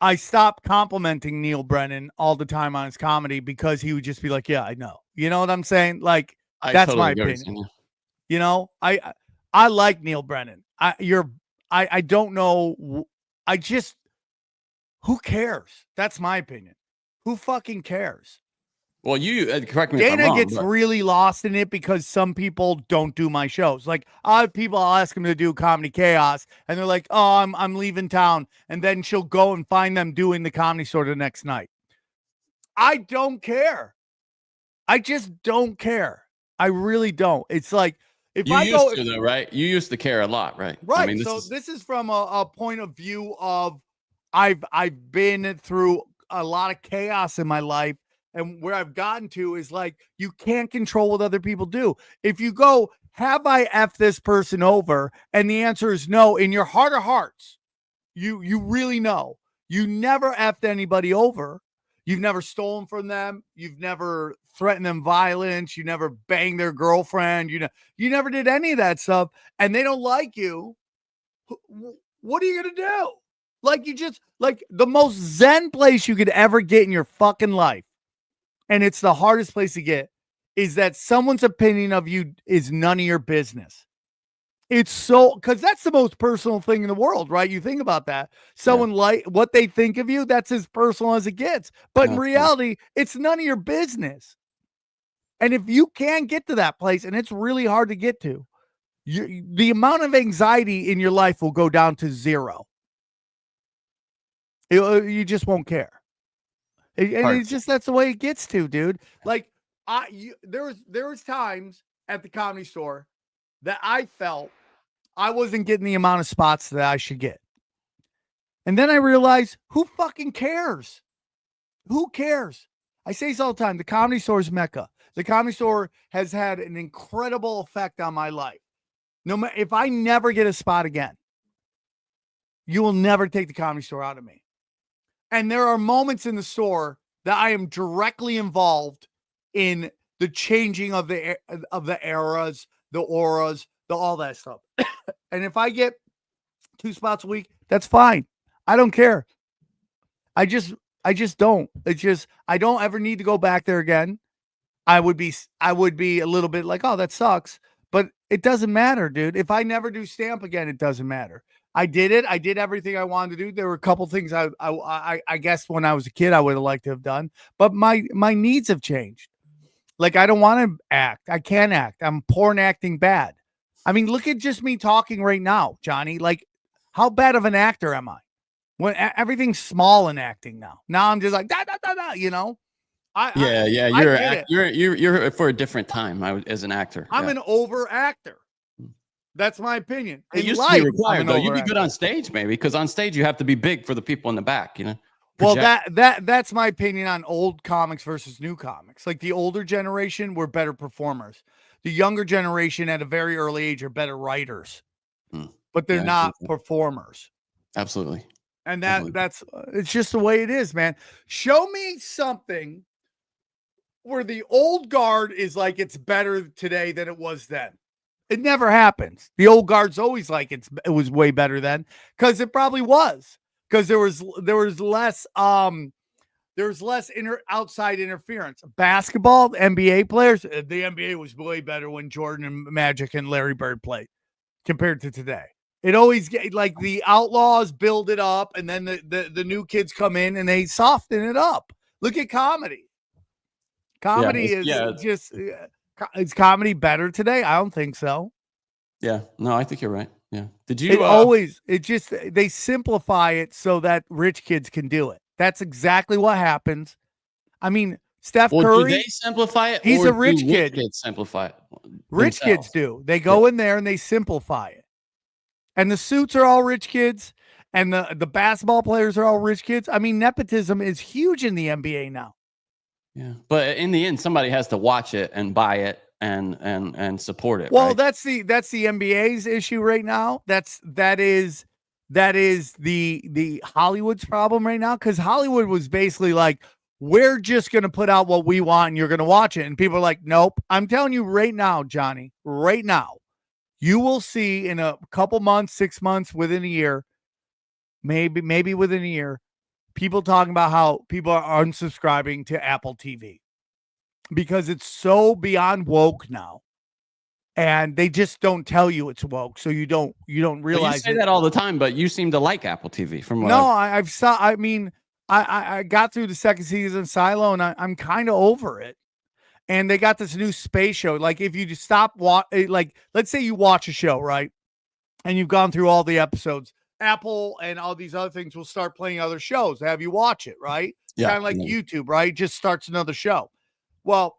I stopped complimenting Neil Brennan all the time on his comedy because he would just be like, yeah, I know. You know what I'm saying? Like, that's totally my opinion. I like Neil Brennan. I don't know. Who cares? That's my opinion. Who fucking cares? Well, you correct me. Dana if I'm wrong, gets really lost in it because some people don't do my shows. Like, I have people, I'll ask them to do Comedy Chaos, and they're like, "Oh, I'm leaving town," and then she'll go and find them doing the Comedy Store the next night. I don't care. I just don't care. I really don't. It's like if you used to, though, right? You used to care a lot, right? Right. I mean, this is from a point of view of I've been through a lot of chaos in my life. And where I've gotten to is like, you can't control what other people do. If you go, have I F this person over? And the answer is no, in your heart of hearts, you really know. You never F'd anybody over. You've never stolen from them. You've never threatened them violence. You never banged their girlfriend. You never did any of that stuff. And they don't like you. What are you going to do? Like, you just, like, the most zen place you could ever get in your fucking life, and it's the hardest place to get, is that someone's opinion of you is none of your business. It's so, because that's the most personal thing in the world, right? You think about that. Someone like what they think of you, that's as personal as it gets. But in reality, it's none of your business. And if you can't get to that place, and it's really hard to get to, the amount of anxiety in your life will go down to zero. You just won't care. And it's just, that's the way it gets to, dude. Like, there was times at the Comedy Store that I felt I wasn't getting the amount of spots that I should get. And then I realized, who fucking cares? Who cares? I say this all the time. The Comedy Store is Mecca. The Comedy Store has had an incredible effect on my life. No matter if I never get a spot again, you will never take the Comedy Store out of me. And there are moments in the store that I am directly involved in the changing of the eras, the auras, all that stuff. And if I get 2 spots a week, that's fine. I don't care. I just don't. It's just, I don't ever need to go back there again. I would be a little bit like, oh, that sucks. But it doesn't matter, dude. If I never do stand-up again, it doesn't matter. I did it. I did everything I wanted to do. There were a couple things I guess when I was a kid, I would have liked to have done. But my needs have changed. Like, I don't want to act. I can't act. I'm porn acting bad. I mean, look at just me talking right now, Johnny. Like, how bad of an actor am I? When everything's small in acting now. Now I'm just like, da, da, da, da, you know? You're for a different time as an actor. I'm an over actor. That's my opinion. It used to be required, though. You'd be good on stage, maybe, because on stage you have to be big for the people in the back, you know? Well, that's my opinion on old comics versus new comics. Like, the older generation were better performers. The younger generation at a very early age are better writers, but they're not performers. Absolutely. And that's it's just the way it is, man. Show me something where the old guard is like, it's better today than it was then. It never happens. The old guard's always like, it was way better then, because it probably was, because there was less outside interference. Basketball, NBA players, the NBA was way better when Jordan and Magic and Larry Bird played compared to today. It always get like the Outlaws build it up, and then the new kids come in and they soften it up. Look at comedy. Is comedy better today? I don't think so. Yeah, no, I think you're right. Yeah. Did you they simplify it so that rich kids can do it. That's exactly what happens. I mean, Steph Curry. Do they simplify it? He's a rich kid. Kids simplify it. Rich kids do. They go in there and they simplify it. And the suits are all rich kids, and the basketball players are all rich kids. I mean, nepotism is huge in the NBA now. Yeah, but in the end, somebody has to watch it and buy it and support it. Well, right? that's the NBA's issue right now. That is the Hollywood's problem right now, because Hollywood was basically like, we're just going to put out what we want and you're going to watch it. And people are like, nope. I'm telling you right now, Johnny, right now, you will see in a couple months, 6 months, within a year, maybe within a year, people talking about how people are unsubscribing to Apple TV because it's so beyond woke now. And they just don't tell you it's woke, so you don't realize. You say that all the time, but you seem to like Apple TV. From what I got through the second season of Silo, and I'm kind of over it. And they got this new space show. Like, if you just stop like, let's say you watch a show, right, and you've gone through all the episodes, Apple and all these other things will start playing other shows to have you watch it, right? Yeah, kind of like YouTube, right? Just starts another show. Well,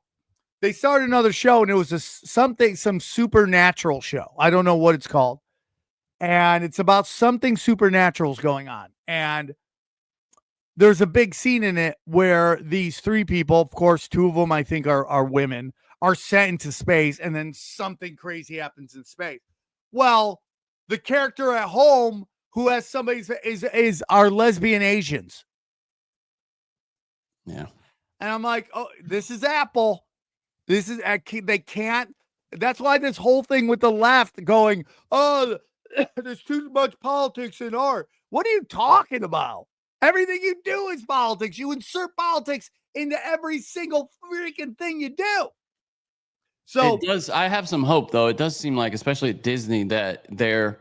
they started another show, and it was some supernatural show. I don't know what it's called. And it's about something supernatural's going on. And there's a big scene in it where these 3 people, of course, 2 of them I think are women, are sent into space, and then something crazy happens in space. Well, the character at home who has somebody is our lesbian Asians. Yeah. And I'm like, oh, this is Apple. They can't. That's why this whole thing with the left going, oh, there's too much politics in art. What are you talking about? Everything you do is politics. You insert politics into every single freaking thing you do. So it does. I have some hope, though. It does seem like, especially at Disney, that they're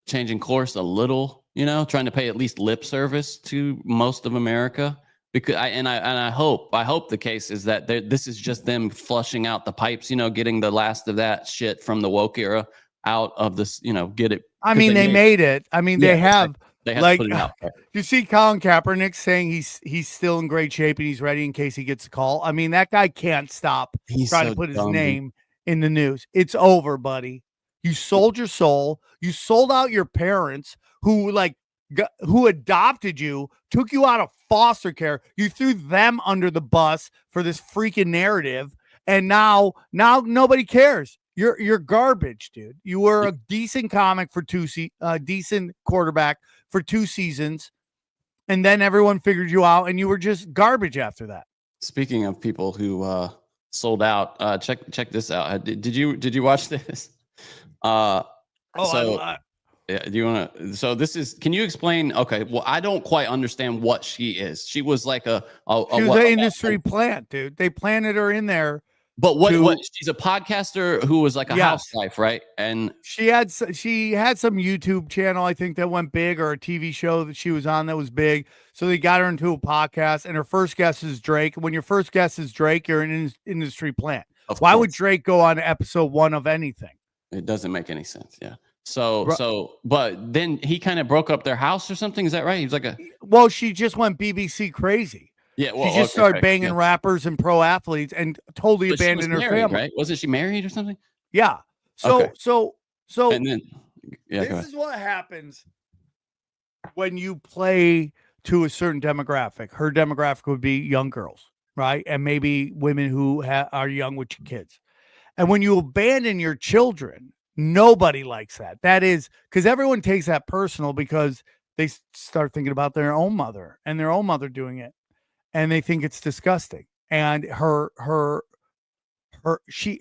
changing course a little, trying to pay at least lip service to most of America. Because I hope the case is that this is just them flushing out the pipes, getting the last of that shit from the woke era out of this, get it. I mean, they made it. I mean, they have They have like, to put it out. you see Colin Kaepernick saying he's still in great shape and he's ready in case he gets a call. I mean, that guy can't stop trying to put his name in the news. It's over, buddy. You sold your soul. You sold out your parents who adopted you, took you out of foster care. You threw them under the bus for this freaking narrative. And now nobody cares. You're garbage, dude. You were a decent comic for decent quarterback for 2 seasons, and then everyone figured you out, and you were just garbage after that. Speaking of people who sold out, check this out. Did you watch this? Yeah, do you want to? So this is. Can you explain? Okay, well, I don't quite understand what she is. She was like she was an industry plant, dude. They planted her in there. But what? She's a podcaster who was like a housewife, right? And she had some YouTube channel, I think, that went big, or a TV show that she was on that was big. So they got her into a podcast, and her first guest is Drake. When your first guest is Drake, you're an industry plant. Why would Drake go on episode 1 of anything? It doesn't make any sense. Yeah. But then he kind of broke up their house or something. Is that right? He was like well, she just went BBC crazy. Yeah, well, she just started banging rappers and pro athletes and totally abandoned her family. Right? Wasn't she married or something? Yeah. So and then this is what happens when you play to a certain demographic. Her demographic would be young girls, right? And maybe women who are young with kids. And when you abandon your children, nobody likes that. That is because everyone takes that personal because they start thinking about their own mother and their own mother doing it. And they think it's disgusting. And she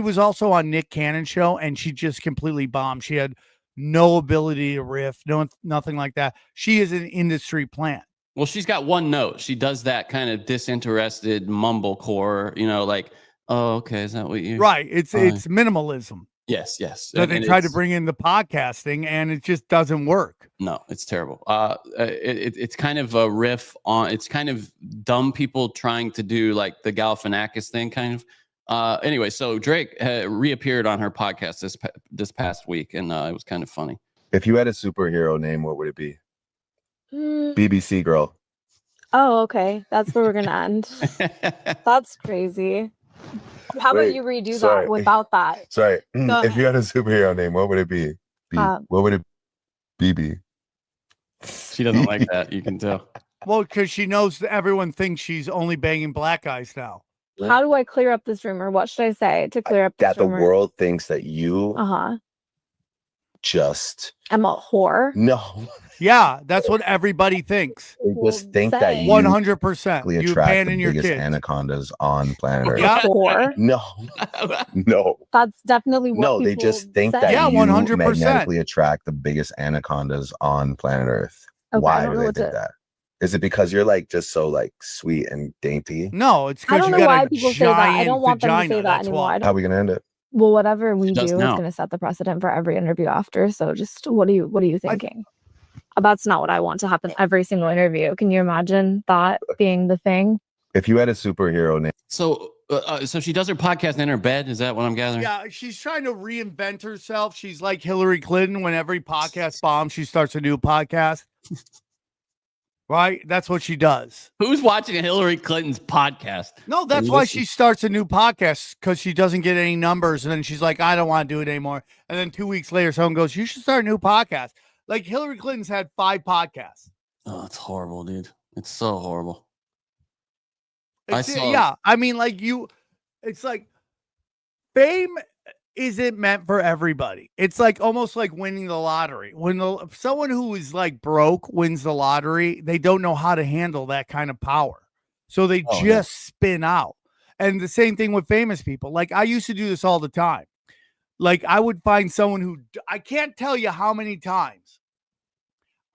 was also on Nick Cannon's show, and she just completely bombed. She had no ability to riff, nothing like that. She is an industry plant. Well, she's got one note. She does that kind of disinterested mumblecore, like, oh, okay, is that what you? Right. It's minimalism. Yes. So they tried to bring in the podcasting, and it just doesn't work. No, it's terrible. It's kind of a riff on. It's kind of dumb people trying to do like the Galifianakis thing, kind of. Anyway, so Drake reappeared on her podcast this past week, and it was kind of funny. If you had a superhero name, what would it be? BBC girl. Oh, okay. That's where we're gonna end. That's crazy. How about you redo that without that? Sorry. If you had a superhero name, what would it be? What would it be? She doesn't like that. You can tell. Well, because she knows that everyone thinks she's only banging black guys now. How do I clear up this rumor? What should I say to clear up this rumor? That the world thinks that you just... I'm a whore? No. Yeah, that's what everybody thinks. They just think that you 100%. You abandon your biggest kids. anacondas on planet Earth. Yeah. No. That's definitely what they just think that you 100%. magnetically attract the biggest anacondas on planet Earth. Okay, why do they think that? Is it because you're like just so like sweet and dainty? No, it's because you got a giant vagina. I don't want them to say that anymore. How are we gonna end it? Well, whatever we do is going to set the precedent for every interview after. So just what are you thinking? That's not what I want to happen every single interview. Can you imagine that being the thing? If you had a superhero name. So she does her podcast in her bed. Is that what I'm gathering? Yeah, she's trying to reinvent herself. She's like Hillary Clinton. When every podcast bombs, she starts a new podcast. Right? That's what she does. Who's watching Hillary Clinton's podcast? No, that's why she starts a new podcast, because she doesn't get any numbers. And then she's like, I don't want to do it anymore. And then 2 weeks later, someone goes, you should start a new podcast. Like Hillary Clinton's had 5 podcasts. Oh, it's horrible, dude. It's so horrible. Yeah. I mean, like it's like fame isn't meant for everybody. It's like almost like winning the lottery. When someone who is like broke wins the lottery, they don't know how to handle that kind of power. So they spin out. And the same thing with famous people. Like I used to do this all the time. Like I would find someone who I can't tell you how many times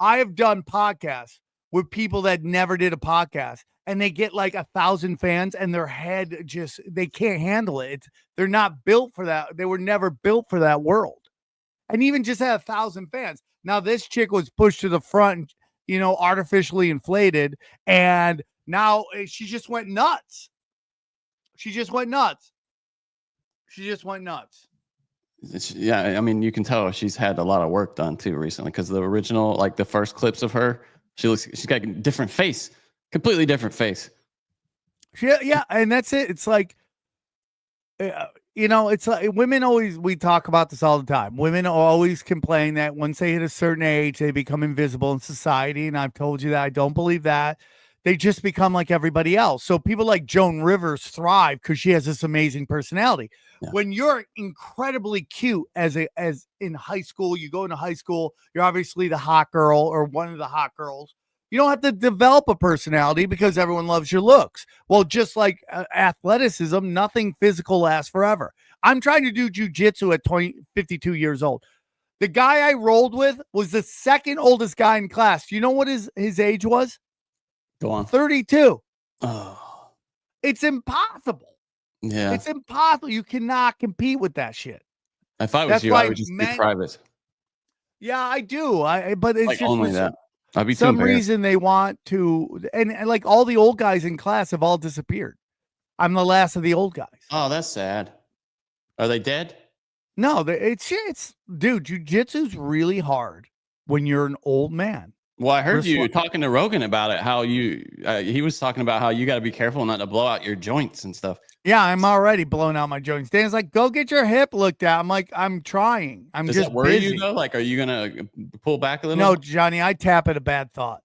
I have done podcasts with people that never did a podcast, and they get like 1,000 fans and their head they can't handle it. They're not built for that. They were never built for that world. And even just had 1,000 fans. Now this chick was pushed to the front, artificially inflated. And now she just went nuts. Yeah, I mean, you can tell she's had a lot of work done too recently because the original, like the first clips of her, she's got a different face, completely different face. Yeah, and that's it. It's like, it's like women always, we talk about this all the time. Women always complain that once they hit a certain age, they become invisible in society. And I've told you that I don't believe that. They just become like everybody else. So people like Joan Rivers thrive because she has this amazing personality. Yeah. When you're incredibly cute as in high school, you go into high school, you're obviously the hot girl or one of the hot girls. You don't have to develop a personality because everyone loves your looks. Well, just like athleticism, nothing physical lasts forever. I'm trying to do jujitsu at 52 years old. The guy I rolled with was the second oldest guy in class. Do you know what his age was? Go on. 32. Oh. It's impossible. Yeah. It's impossible. You cannot compete with that shit. If I was you, I would just be private. Yeah, I do. But it's like just only that. I'd be some reason they want to, and like all the old guys in class have all disappeared. I'm the last of the old guys. Oh, that's sad. Are they dead? No, it's dude, jujitsu's really hard when you're an old man. Well, I heard you talking to Rogan about it, how he was talking about how you got to be careful not to blow out your joints and stuff. Yeah, I'm already blowing out my joints. Dan's like, go get your hip looked at. I'm like, I'm trying. Does just that worry busy. you though? Like, are you going to pull back a little? No, Johnny, I tap at a bad thought.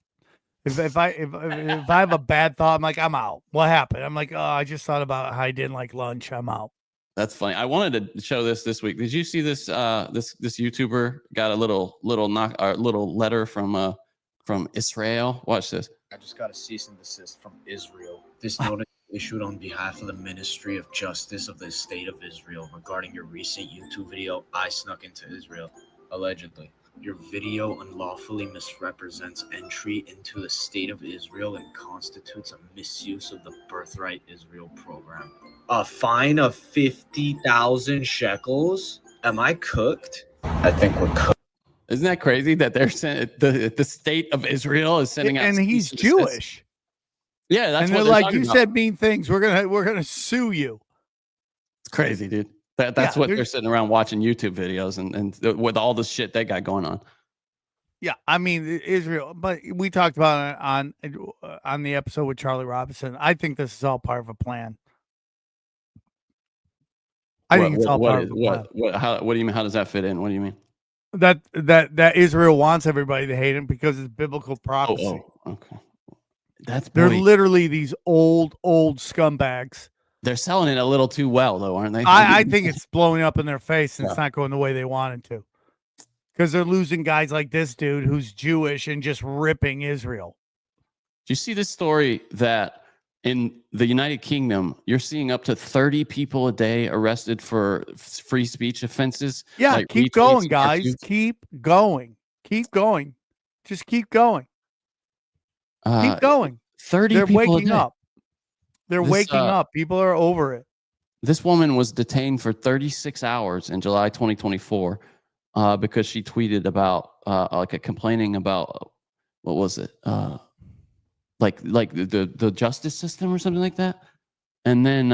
If I have a bad thought, I'm like, I'm out. What happened? I'm like, oh, I just thought about how I didn't like lunch. I'm out. That's funny. I wanted to show this week. Did you see this? This YouTuber got a little letter from Israel. Watch this. I just got a cease and desist from Israel. This notice issued on behalf of the Ministry of Justice of the State of Israel regarding your recent YouTube video, I Snuck into Israel, allegedly. Your video unlawfully misrepresents entry into the State of Israel and constitutes a misuse of the Birthright Israel program. A fine of 50,000 shekels? Am I cooked? I think we're cooked. Isn't that crazy that they're the state of Israel is sending out, and he's Jewish. Yeah, that's and what they're like, you about. said mean things. We're gonna sue you. It's crazy, dude. That's what they're sitting around watching YouTube videos and with all the shit they got going on. Yeah, I mean Israel, but we talked about it on the episode with Charlie Robinson. I think this is all part of a plan. I think it's all part of a plan. What do you mean? How does that fit in? What do you mean? That Israel wants everybody to hate him because it's biblical prophecy. Oh, okay. They're literally these old scumbags. They're selling it a little too well, though, aren't they? I think it's blowing up in their face, and it's not going the way they wanted to. Because they're losing guys like this dude who's Jewish and just ripping Israel. Do you see this story that in the United Kingdom, you're seeing up to 30 people a day arrested for free speech offenses? Yeah, like keep going, guys. Cartoons? Keep going. Keep going. Just keep going. Keep going. 30 They're people waking up. They're waking up. People are over it. This woman was detained for 36 hours in July 2024 because she tweeted about complaining about what was it? Like the justice system or something like that. And then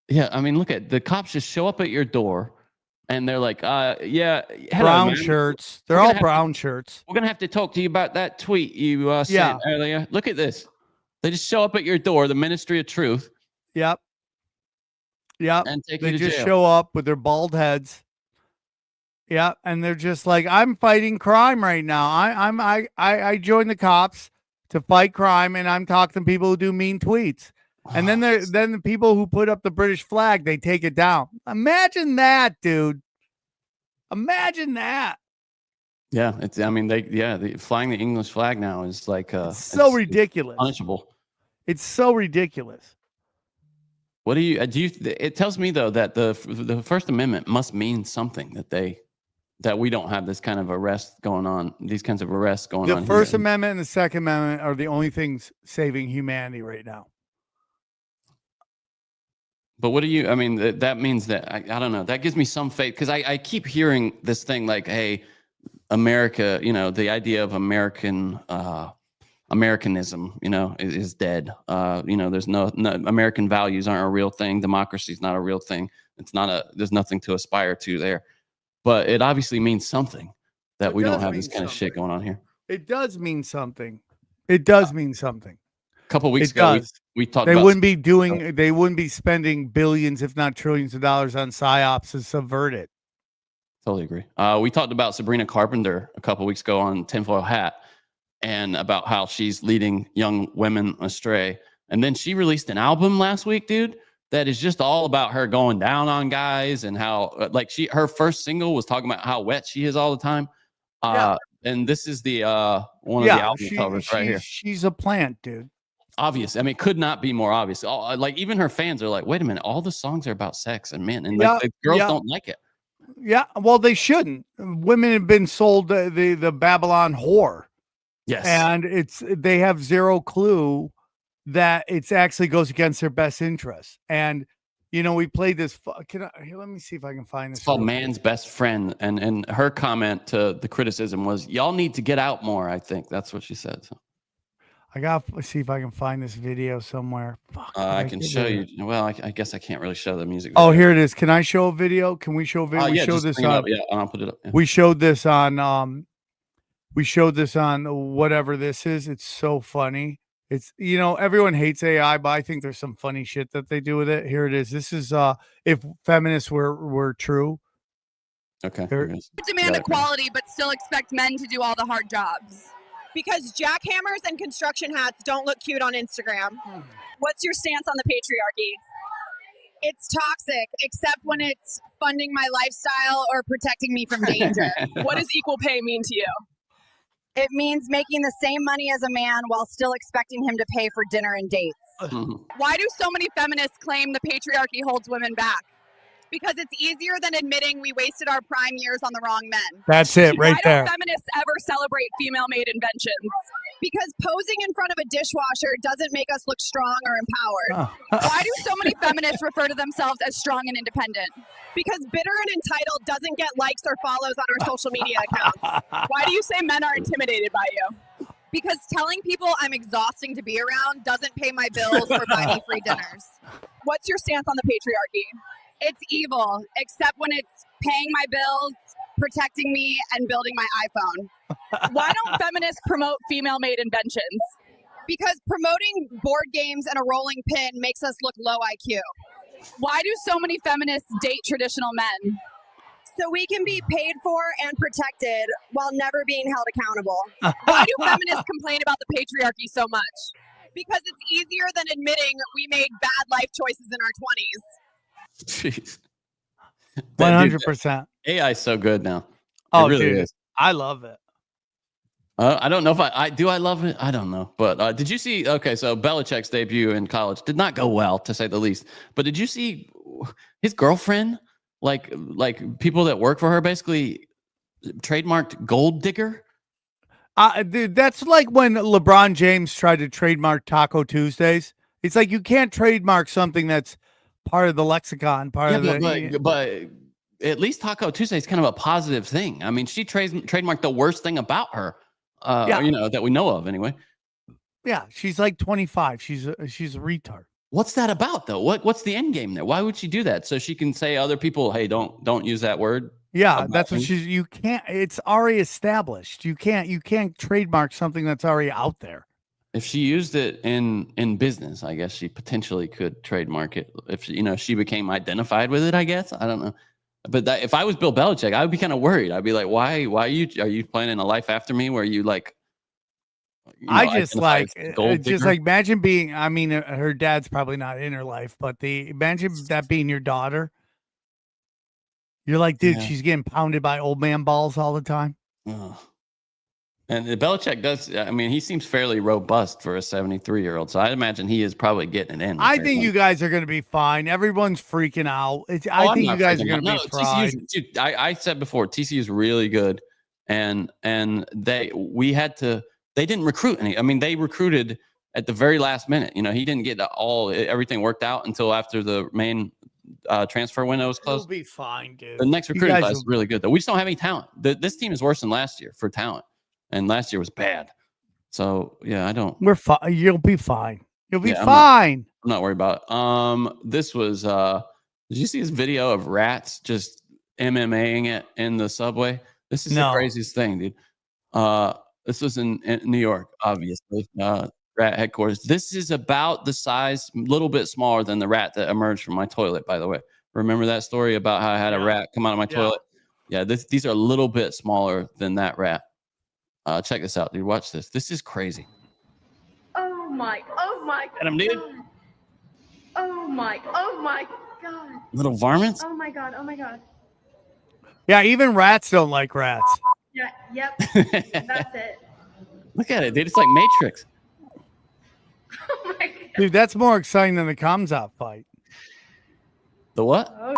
look at the cops just show up at your door and they're like, hello, brown shirts. They're all brown shirts. We're gonna have to talk to you about that tweet you sent earlier. Look at this. They just show up at your door, the Ministry of Truth. Yep. And take you to just jail. Show up with their bald heads. Yeah, and they're just like, I'm fighting crime right now. I joined the cops to fight crime, and I'm talking to people who do mean tweets. And then the people who put up the British flag, they take it down. Imagine that, dude. Imagine that. Yeah, they flying the English flag now is like it's so ridiculous. It's punishable. It's so ridiculous. What do you it tells me though that the First Amendment must mean something that we don't have this kind of arrest going on, these kinds of arrests going on. The First Amendment and the Second Amendment are the only things saving humanity right now. But what do you, that means that, I don't know, that gives me some faith because I keep hearing this thing like, hey, America, the idea of Americanism, is dead. There's no American values aren't a real thing. Democracy is not a real thing. It's not there's nothing to aspire to there, but it obviously means something that we don't have this kind of shit going on here. It does mean something. It does mean something. A couple weeks ago, we talked about they wouldn't be spending billions, if not trillions of dollars on psyops to subvert it. Totally agree. We talked about Sabrina Carpenter a couple weeks ago on Tinfoil Hat and about how she's leading young women astray. And then she released an album last week, dude, that is just all about her going down on guys and how like her first single was talking about how wet she is all the time. And this is the one of the album covers right here. She's a plant, dude. Obvious. I mean, it could not be more obvious. Like even her fans are like, wait a minute, all the songs are about sex and men, and like, the girls don't like it. Yeah, well, they shouldn't. Women have been sold the Babylon whore. Yes, and they have zero clue that it actually goes against their best interests. And you know, we played this. Let me see if I can find this. It's called Man's Best Friend, and her comment to the criticism was, "Y'all need to get out more." I think that's what she said. So. I gotta see if I can find this video somewhere. I can show you. Well, I guess I can't really show the music video. Oh, here it is. Can I show a video? Can we show a video? Yeah, just bring it up. Yeah, I'll put it up. Yeah. We showed this on whatever this is. It's so funny. It's, you know, everyone hates AI, but I think there's some funny shit that they do with it. Here it is. This is if feminists were true. Okay. Demand equality, but still expect men to do all the hard jobs. Because jackhammers and construction hats don't look cute on Instagram. What's your stance on the patriarchy? It's toxic, except when it's funding my lifestyle or protecting me from danger. What does equal pay mean to you? It means making the same money as a man while still expecting him to pay for dinner and dates. Why do so many feminists claim the patriarchy holds women back? Because it's easier than admitting we wasted our prime years on the wrong men. That's it right there. Why don't feminists ever celebrate female-made inventions? Because posing in front of a dishwasher doesn't make us look strong or empowered. Why do so many feminists refer to themselves as strong and independent? Because bitter and entitled doesn't get likes or follows on our social media accounts. Why do you say men are intimidated by you? Because telling people I'm exhausting to be around doesn't pay my bills or buy me free dinners. What's your stance on the patriarchy? It's evil, except when it's paying my bills, protecting me, and building my iPhone. Why don't feminists promote female-made inventions? Because promoting board games and a rolling pin makes us look low IQ. Why do so many feminists date traditional men? So we can be paid for and protected while never being held accountable. Why do feminists complain about the patriarchy so much? Because it's easier than admitting we made bad life choices in our 20s. Jeez. 100%. AI is so good now. Oh, it really dude, is. I love it. I don't know if I do. I love it. I don't know. But did you see? Okay, so Belichick's debut in college did not go well, to say the least. But did you see his girlfriend? Like people that work for her basically trademarked gold digger. Dude, that's like when LeBron James tried to trademark Taco Tuesdays. It's like you can't trademark something that's part of the lexicon, but at least Taco Tuesday is kind of a positive thing. I mean, she trademarked the worst thing about her, you know, that we know of anyway. Yeah, she's like 25. She's a retard. What's that about though? What's the end game there? Why would she do that? So she can say other people, hey, don't use that word. Yeah, that's what you can't. It's already established. You can't trademark something that's already out there. If she used it in business, I guess she potentially could trademark it. If she became identified with it, I guess. I don't know. But if I was Bill Belichick, I would be kind of worried. I'd be like, why are you planning a life after me where you like? I just like imagine being. I mean, her dad's probably not in her life, but imagine that being your daughter. You're like, dude, she's getting pounded by old man balls all the time. And Belichick does. I mean, he seems fairly robust for a 73-year-old. So I imagine he is probably getting it in. I think you guys are going to be fine. Everyone's freaking out. I think you guys are going to be fine. Dude, I said before, TCU is really good, and they didn't recruit any. I mean, they recruited at the very last minute. You know, he didn't get everything worked out until after the main transfer window was closed. We'll be fine, dude. The next recruiting class is really good, though. We just don't have any talent. This team is worse than last year for talent. And last year was bad. So, yeah, I don't. We're fine. You'll be fine. You'll be fine. I'm not worried about it. This was Did you see this video of rats just MMAing it in the subway? This is the craziest thing, dude. This was in New York, obviously. Rat headquarters. This is about the size, a little bit smaller than the rat that emerged from my toilet, by the way. Remember that story about how I had a rat come out of my toilet? Yeah, these are a little bit smaller than that rat. Check this out, dude. Watch this. This is crazy. Oh my Get him, dude. God. Oh my God. Little varmints? Oh my God. Yeah, even rats don't like rats. Yeah, yep. That's it. Look at it, dude. It's like Matrix. Oh my God. Dude, that's more exciting than the Kamzat fight. The what? Oh,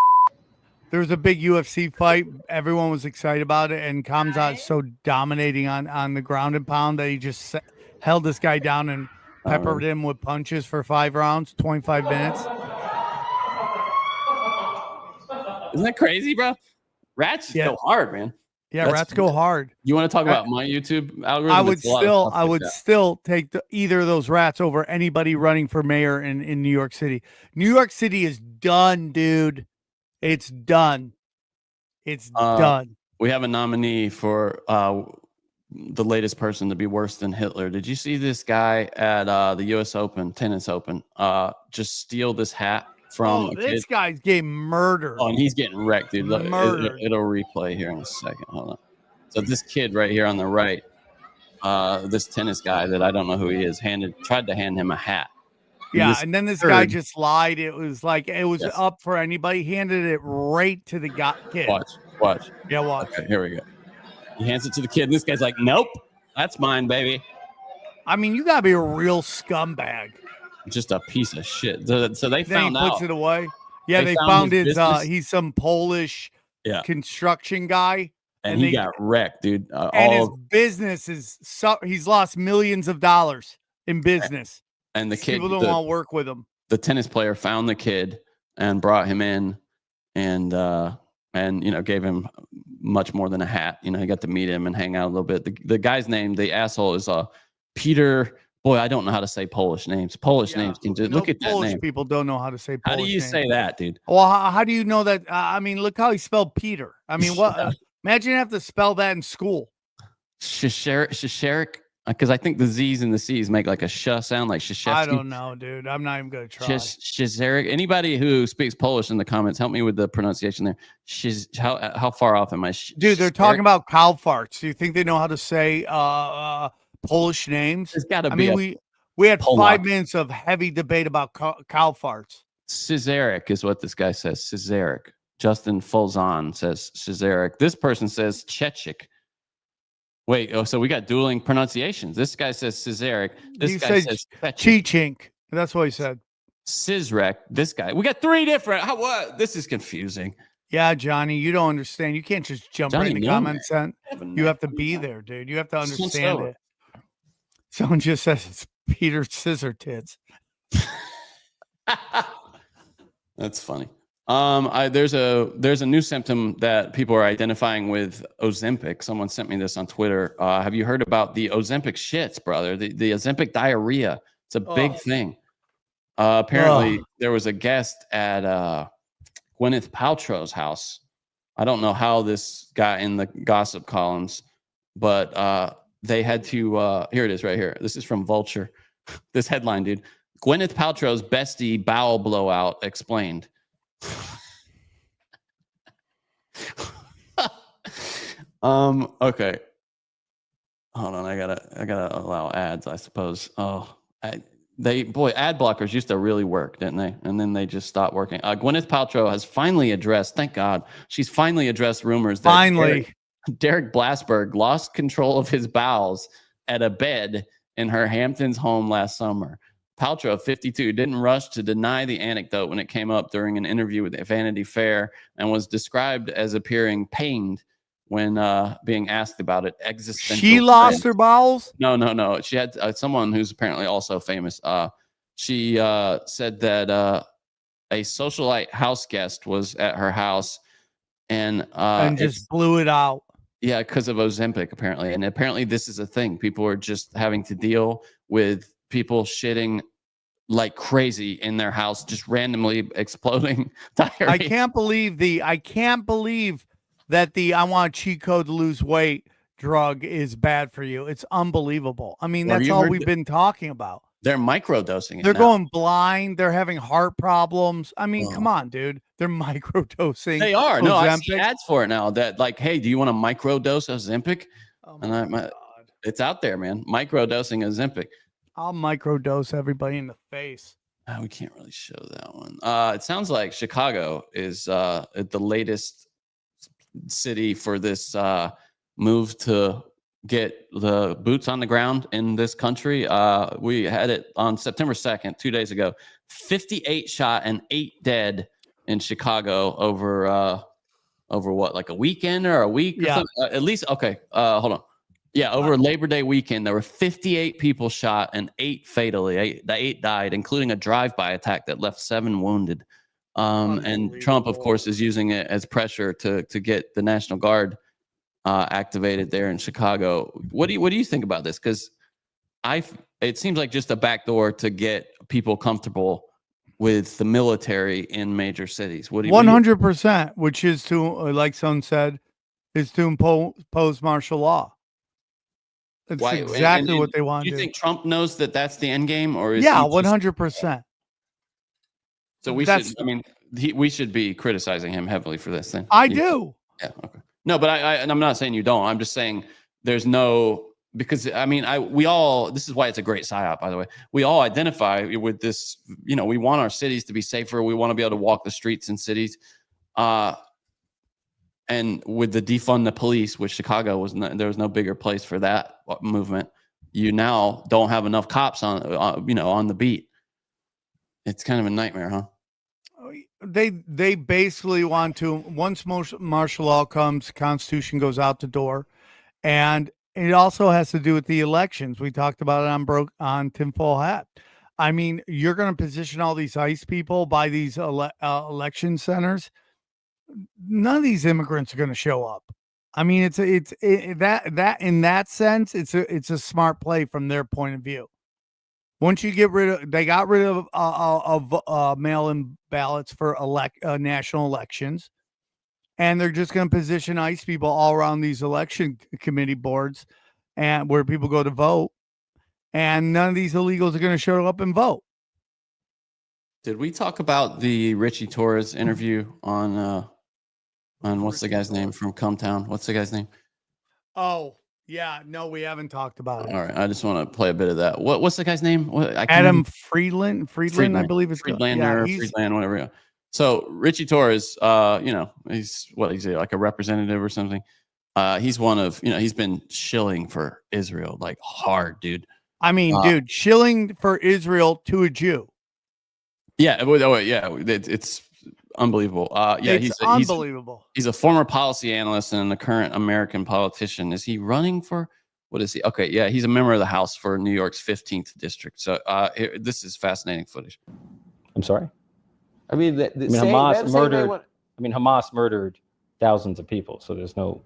there was a big UFC fight. Everyone was excited about it, and Kamzat's so dominating on the ground and pound that he just held this guy down and peppered him with punches for 5 rounds, 25 minutes. Isn't that crazy, bro? Rats go hard, man. Yeah, rats go hard. You want to talk about my YouTube algorithm? I would still take either of those rats over anybody running for mayor in New York City. New York City is done, dude. It's done. It's done. We have a nominee for the latest person to be worse than Hitler. Did you see this guy at the U.S. Open, Tennis Open, just steal this hat from a this kid? guy's getting murdered. Oh, and he's getting wrecked, dude. Look, it'll replay here in a second. Hold on. So this kid right here on the right, this tennis guy that I don't know who he is, tried to hand him a hat. Yeah, and then this guy just lied. It was like it was up for anybody. He handed it right to the kid. Watch. Yeah, watch. Okay, here we go. He hands it to the kid, and this guy's like, "Nope, that's mine, baby." I mean, you gotta be a real scumbag. Just a piece of shit. So they found out. He puts it away. Yeah, they found his. He's some Polish construction guy, and he got wrecked, dude. And his business is he's lost millions of dollars in business. And the kid, people don't want to work with him. The tennis player found the kid and brought him in, and gave him much more than a hat. He got to meet him and hang out a little bit. The guy's name, the asshole, is Peter. Boy, I don't know how to say Polish names. Names. Look at that Polish name. People don't know how to say Polish How do you say that, dude? Well, how do you know that? I mean, look how he spelled Peter. I mean, what? Imagine you have to spell that in school. Shisheric. Because I think the Z's and the C's make like a sh sound, like Shishevsky. I don't know, dude. I'm not even going to try. Shizeric. Anybody who speaks Polish in the comments, help me with the pronunciation there. How far off am I? Dude, they're talking about cow farts. Do you think they know how to say Polish names? There's got to be. I mean, we had Polak. 5 minutes of heavy debate about cow farts. Cesaric is what this guy says. Cesaric. Justin Folzon says Cesaric. This person says Chechik. Wait, so we got dueling pronunciations. This guy says Cesaric. This guy says Chechik. That's what he said. Cizrek. This guy. We got 3 different. What? This is confusing. Yeah, Johnny, you don't understand. You can't just jump in the comments. You have to be there, dude. You have to understand it. Someone just says it's Peter Scissor Tits. That's funny. There's a new symptom that people are identifying with Ozempic. Someone sent me this on Twitter. Have you heard about the Ozempic shits, brother? The Ozempic diarrhea. It's a big thing. Apparently, there was a guest at Gwyneth Paltrow's house. I don't know how this got in the gossip columns, but they had to. Here it is, right here. This is from Vulture. This headline, dude. Gwyneth Paltrow's bestie bowel blowout explained. Okay. Hold on, I gotta allow ads, I suppose. Ad blockers used to really work, didn't they? And then they just stopped working. Gwyneth Paltrow has finally addressed, thank God, she's finally addressed rumors that Derek Blasberg lost control of his bowels at a bed in her Hamptons home last summer. Paltrow, 52, didn't rush to deny the anecdote when it came up during an interview with Vanity Fair and was described as appearing pained when being asked about it. She lost her bowels? No. She had someone who's apparently also famous. She said that a socialite house guest was at her house and just blew it out. Yeah, because of Ozempic, apparently. And apparently this is a thing. People are just having to deal with people shitting like crazy in their house, just randomly exploding diarrhea. I can't believe that the I want a cheat code to lose weight drug is bad for you. It's unbelievable. I mean, that's all we've been talking about. They're microdosing it. They're going blind. They're having heart problems. I mean, come on, dude. They're microdosing. They are. No, I see ads for it now that like, hey, do you want to microdose Ozempic? It's out there, man. Microdosing Ozempic. I'll microdose everybody in the face. We can't really show that one. It sounds like Chicago is the latest city for this move to get the boots on the ground in this country. We had it on September 2nd, 2 days ago. 58 shot and 8 dead in Chicago over what, like a weekend or a week or something? At least, okay, hold on. Yeah, over Labor Day weekend, there were 58 people shot and 8 fatally. 8 died, including a drive-by attack that left 7 wounded. And Trump, of course, is using it as pressure to get the National Guard activated there in Chicago. What do you think about this? Because it seems like just a backdoor to get people comfortable with the military in major cities. What do you 100%, which is to, like someone said, is to impose martial law. That's exactly what they want to do. Do you think Trump knows that that's the end game, or is 100%? So we should be criticizing him heavily for this. Then I do. Yeah. Okay. No, but I'm not saying you don't. I'm just saying there's no, because I mean, we all, this is why it's a great psyop, by the way. We all identify with this, you know, we want our cities to be safer. We want to be able to walk the streets in cities. And with the defund the police, which Chicago there was no bigger place for that movement. You now don't have enough cops on the beat. It's kind of a nightmare, huh? They basically want to, once martial law comes, Constitution goes out the door, and it also has to do with the elections. We talked about it on Tinfoil Hat. I mean, you're going to position all these ICE people by these election centers. None of these immigrants are going to show up. I mean, it's that in that sense, it's a smart play from their point of view. Once you they got rid of mail-in ballots for national elections, and they're just going to position ICE people all around these election committee boards, and where people go to vote, and none of these illegals are going to show up and vote. Did we talk about the Ritchie Torres interview on what's the guy's name from Cometown? What's the guy's name? Oh, yeah. No, we haven't talked about it. All right. I just want to play a bit of that. What's the guy's name? Adam Friedland, I believe it's Friedlander, Friedland, whatever. Yeah. So Ritchie Torres, he's like a representative or something. He's one of, he's been shilling for Israel like hard, dude. I mean, dude, shilling for Israel to a Jew. Yeah. It's unbelievable. It's unbelievable. He's a former policy analyst and a current American politician. Is he running for, what is he? Okay, yeah, he's a member of the House for New York's 15th district. So this is fascinating footage. I'm sorry. I mean, Hamas murdered thousands of people. So there's no.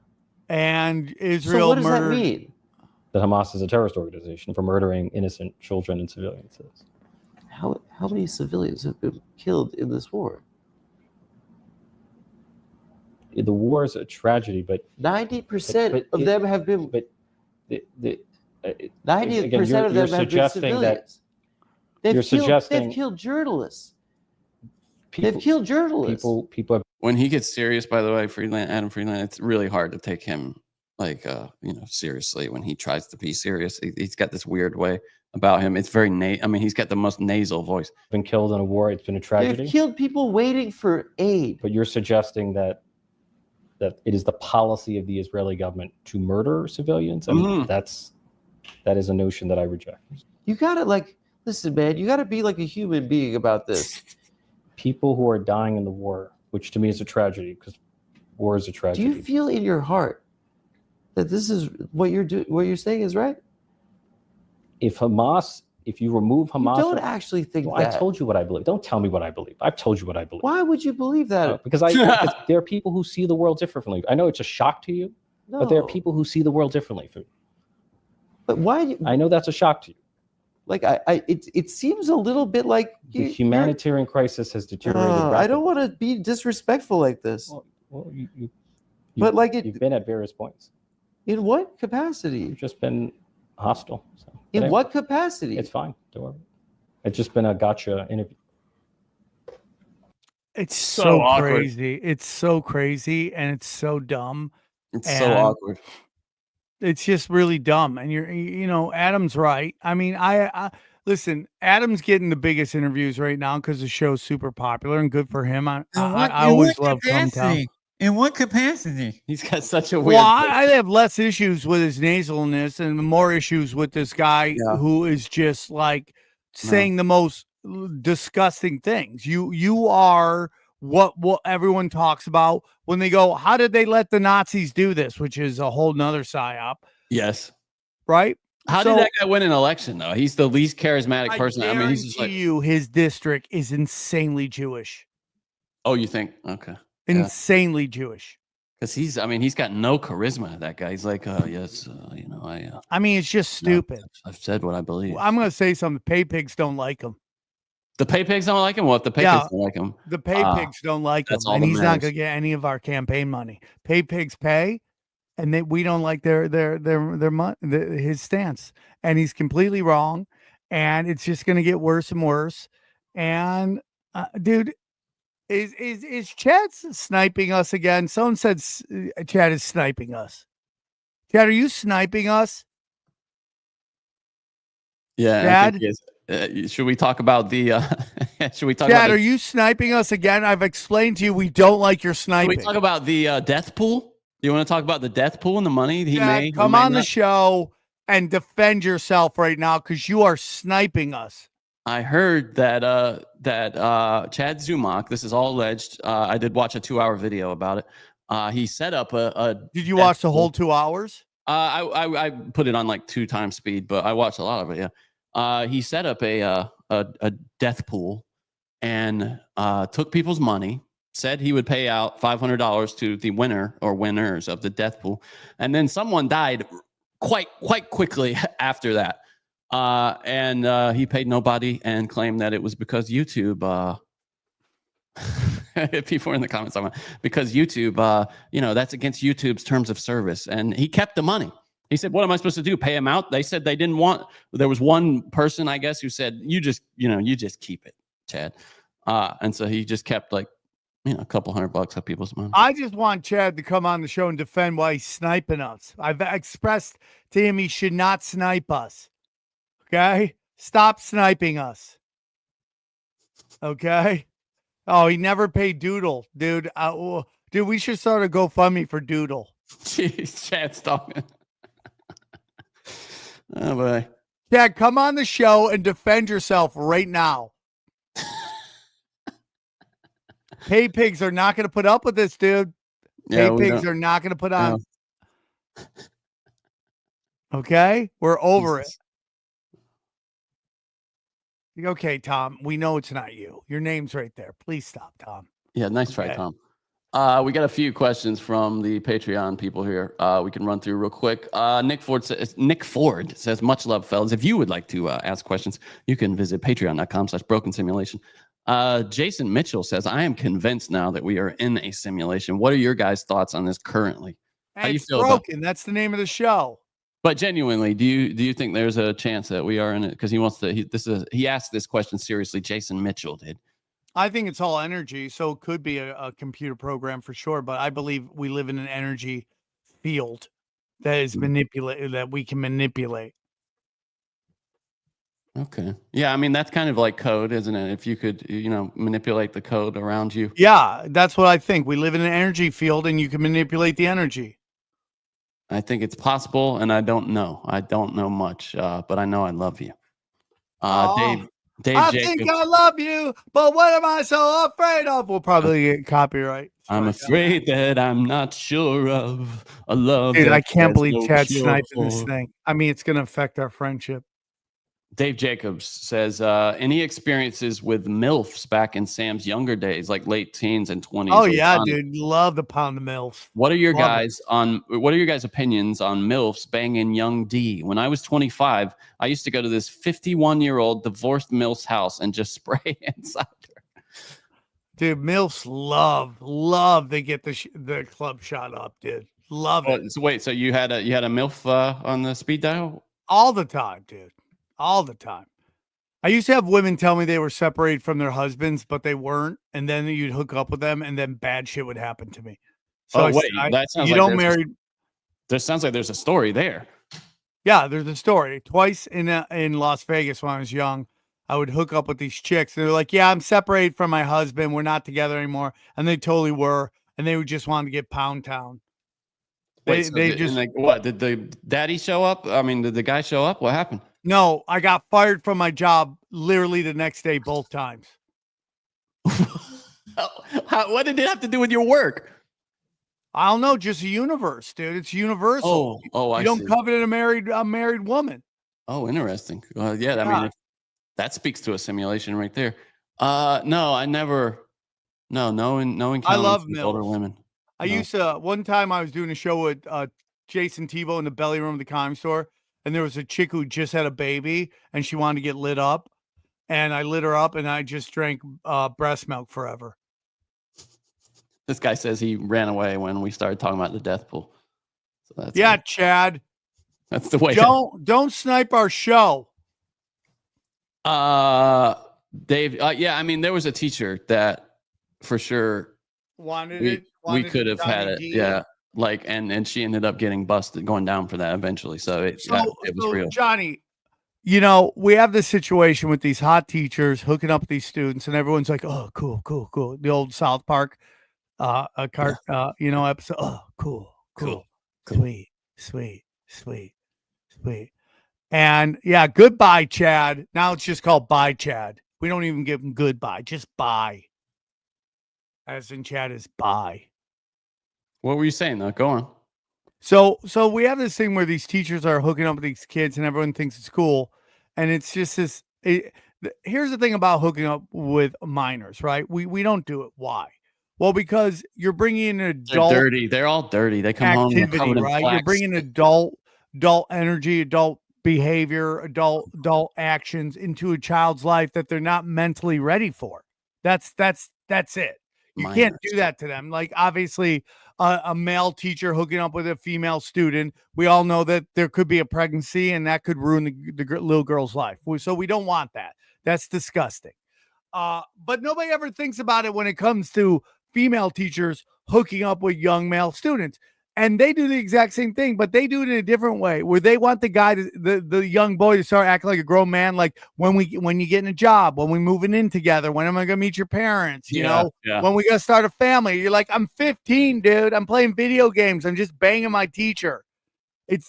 And Israel. So what does that mean? That Hamas is a terrorist organization for murdering innocent children and civilians. How many civilians have been killed in this war? The war is a tragedy, but 90% of them have been. But 90% of them have been civilians. They've killed journalists. They've killed journalists. People. When he gets serious, by the way, Adam Friedland, it's really hard to take him seriously when he tries to be serious. He's got this weird way about him. It's very he's got the most nasal voice. Been killed in a war. It's been a tragedy. They've killed people waiting for aid. But you're suggesting that it is the policy of the Israeli government to murder civilians. I mean, that is a notion that I reject. You gotta listen, man. You gotta be like a human being about this. People who are dying in the war, which to me is a tragedy, because war is a tragedy. Do you feel in your heart that this is what you're doing? What you're saying is right? If you remove Hamas, you don't actually think that. I told you what I believe. Don't tell me what I believe. I've told you what I believe. Why would you believe that? Because there are people who see the world differently. I know it's a shock to you, but there are people who see the world differently. But why? I know that's a shock to you. Like it seems a little bit like the humanitarian crisis has deteriorated. I don't want to be disrespectful like this. Well, but like you've been at various points. In what capacity? You've just been hostile. So. In what capacity? It's fine. Don't worry. It's just been a gotcha interview. It's so crazy. It's so crazy, and it's so dumb. It's so awkward. It's just really dumb. And Addams right. I mean, I listen, Addams getting the biggest interviews right now because the show's super popular and good for him. I always love Comtown. In what capacity? He's got such a weird. Well, I have less issues with his nasalness and more issues with this guy who is just like saying the most disgusting things. You are what everyone talks about when they go, how did they let the Nazis do this? Which is a whole nother psyop. Yes. Right? How did that guy win an election, though? He's the least charismatic person. I mean, he's just like his district is insanely Jewish. Oh, you think? Okay. Insanely Jewish. Because he's got no charisma, that guy. He's like, yes, I mean, it's just stupid. I've said what I believe. Well, I'm going to say something. Pay pigs don't like him. The pay pigs don't like him? Well, if the pay pigs don't like him. The pay pigs don't like him. And he's not going to get any of our campaign money. Pay pigs pay, and we don't like his stance. And he's completely wrong. And it's just going to get worse and worse. And, dude, Is Chad sniping us again? Someone said Chad is sniping us. Chad, are you sniping us? Yeah. Chad? Should we talk about the? Should we talk? Chad, are you sniping us again? I've explained to you we don't like your sniping. Should we talk about the death pool? Do you want to talk about the death pool and the money he made? Come on the show and defend yourself right now because you are sniping us. I heard that Chad Sumac, this is all alleged. I did watch a 2-hour video about it. He set up a Did you watch the whole 2 hours? I put it on like 2 times speed, but I watched a lot of it. Yeah. He set up a death pool and took people's money. Said he would pay out $500 to the winner or winners of the death pool, and then someone died quite quickly after that. And he paid nobody and claimed that it was because YouTube, people in the comments, because YouTube, that's against YouTube's terms of service. And he kept the money. He said, what am I supposed to do? Pay him out? They said they didn't want, there was one person, I guess, who said, you just keep it, Chad. And so he just kept like, a couple $100 of people's money. I just want Chad to come on the show and defend why he's sniping us. I've expressed to him he should not snipe us. Okay? Stop sniping us. Okay? Oh, he never paid Doodle, dude. Dude, we should start a GoFundMe for Doodle. Jeez, Chad's talking. Oh, boy. Chad, come on the show and defend yourself right now. Pay pigs are not going to put up with this, dude. Pay pigs are not going to put on. Yeah. Okay? We're over it. Okay, Tom, we know it's not you. Your name's right there. Please stop, Tom. Yeah, nice try, Tom. We got a few questions from the Patreon people here. We can run through real quick. Nick Ford says, much love, fellas. If you would like to ask questions, you can visit patreon.com/broken simulation. Jason Mitchell says, I am convinced now that we are in a simulation. What are your guys' thoughts on this currently? How do you feel broken about it? That's the name of the show. But genuinely, do you think there's a chance that we are in it? Because he wants to. He asked this question seriously. Jason Mitchell did. I think it's all energy, so it could be a computer program for sure. But I believe we live in an energy field that is manipulated, that we can manipulate. Okay. Yeah, I mean that's kind of like code, isn't it? If you could, manipulate the code around you. Yeah, that's what I think. We live in an energy field, and you can manipulate the energy. I think it's possible, and I don't know. I don't know much, but I know I love you. Dave I Jacobs. think I love you, but what am I so afraid of? We'll probably get copyright. I'm afraid that I'm not sure of a love. Dude, I can't believe Chad's sniping this thing. I mean, it's going to affect our friendship. Dave Jacobs says, any experiences with MILFs back in Sam's younger days, like late teens and 20s? Oh yeah, dude, love the pound of MILFs. What are your guys' opinions on MILFs banging young D? When I was 25, I used to go to this 51-year-old divorced MILF's house and just spray inside her. Dude, MILFs love they get the club shot up, dude. Love it. So wait, so you had a MILF on the speed dial? All the time, dude. All the time. I used to have women tell me they were separated from their husbands, but they weren't. And then you'd hook up with them, and then bad shit would happen to me. So that sounds there sounds like there's a story there. Yeah, there's a story. Twice in Las Vegas when I was young, I would hook up with these chicks. And they're like, yeah, I'm separated from my husband. We're not together anymore. And they totally were. And they would just want to get Pound Town. What did the daddy show up? I mean, did the guy show up? What happened? No, I got fired from my job literally the next day, both times. What did it have to do with your work? I don't know, just a universe, dude. It's universal. I you don't see. covet a married woman. Oh, interesting. I mean, that speaks to a simulation right there. No, I never. No encounters I love with older women. I used to. One time I was doing a show with Jason Tebow in the belly room of the Comedy Store. And there was a chick who just had a baby and she wanted to get lit up. And I lit her up and I just drank breast milk forever. This guy says he ran away when we started talking about the death pool. So that's yeah, Chad. That's the way. Don't snipe our show. Dave. Yeah, I mean, there was a teacher that for sure we could have had it. Yeah. Like, and she ended up getting busted, going down for that eventually. So it was real. Johnny, you know, we have this situation with these hot teachers hooking up with these students, and everyone's like, "Oh, cool." The old South Park, episode. Oh, cool. Sweet. And yeah, goodbye, Chad. Now it's just called bye, Chad. We don't even give them goodbye, just bye. As in Chad is bye. What were you saying though? Go on. So we have this thing where these teachers are hooking up with these kids and everyone thinks it's cool. And it's just this. Here's the thing about hooking up with minors, right? We don't do it. Why? Well, because you're bringing an adult. They're dirty. They're all dirty. They come activity, home, right? You're bringing adult energy, adult behavior, adult actions into a child's life that they're not mentally ready for. That's it. You can't do that to them. Like, obviously, a male teacher hooking up with a female student, we all know that there could be a pregnancy and that could ruin the little girl's life. So we don't want that. That's disgusting. But nobody ever thinks about it when it comes to female teachers hooking up with young male students. And they do the exact same thing, but they do it in a different way, where they want the guy, the young boy, to start acting like a grown man. Like when you get in a job, when we moving in together, when am I gonna meet your parents? You know, when we gonna start a family? You're like, I'm 15, dude. I'm playing video games. I'm just banging my teacher. It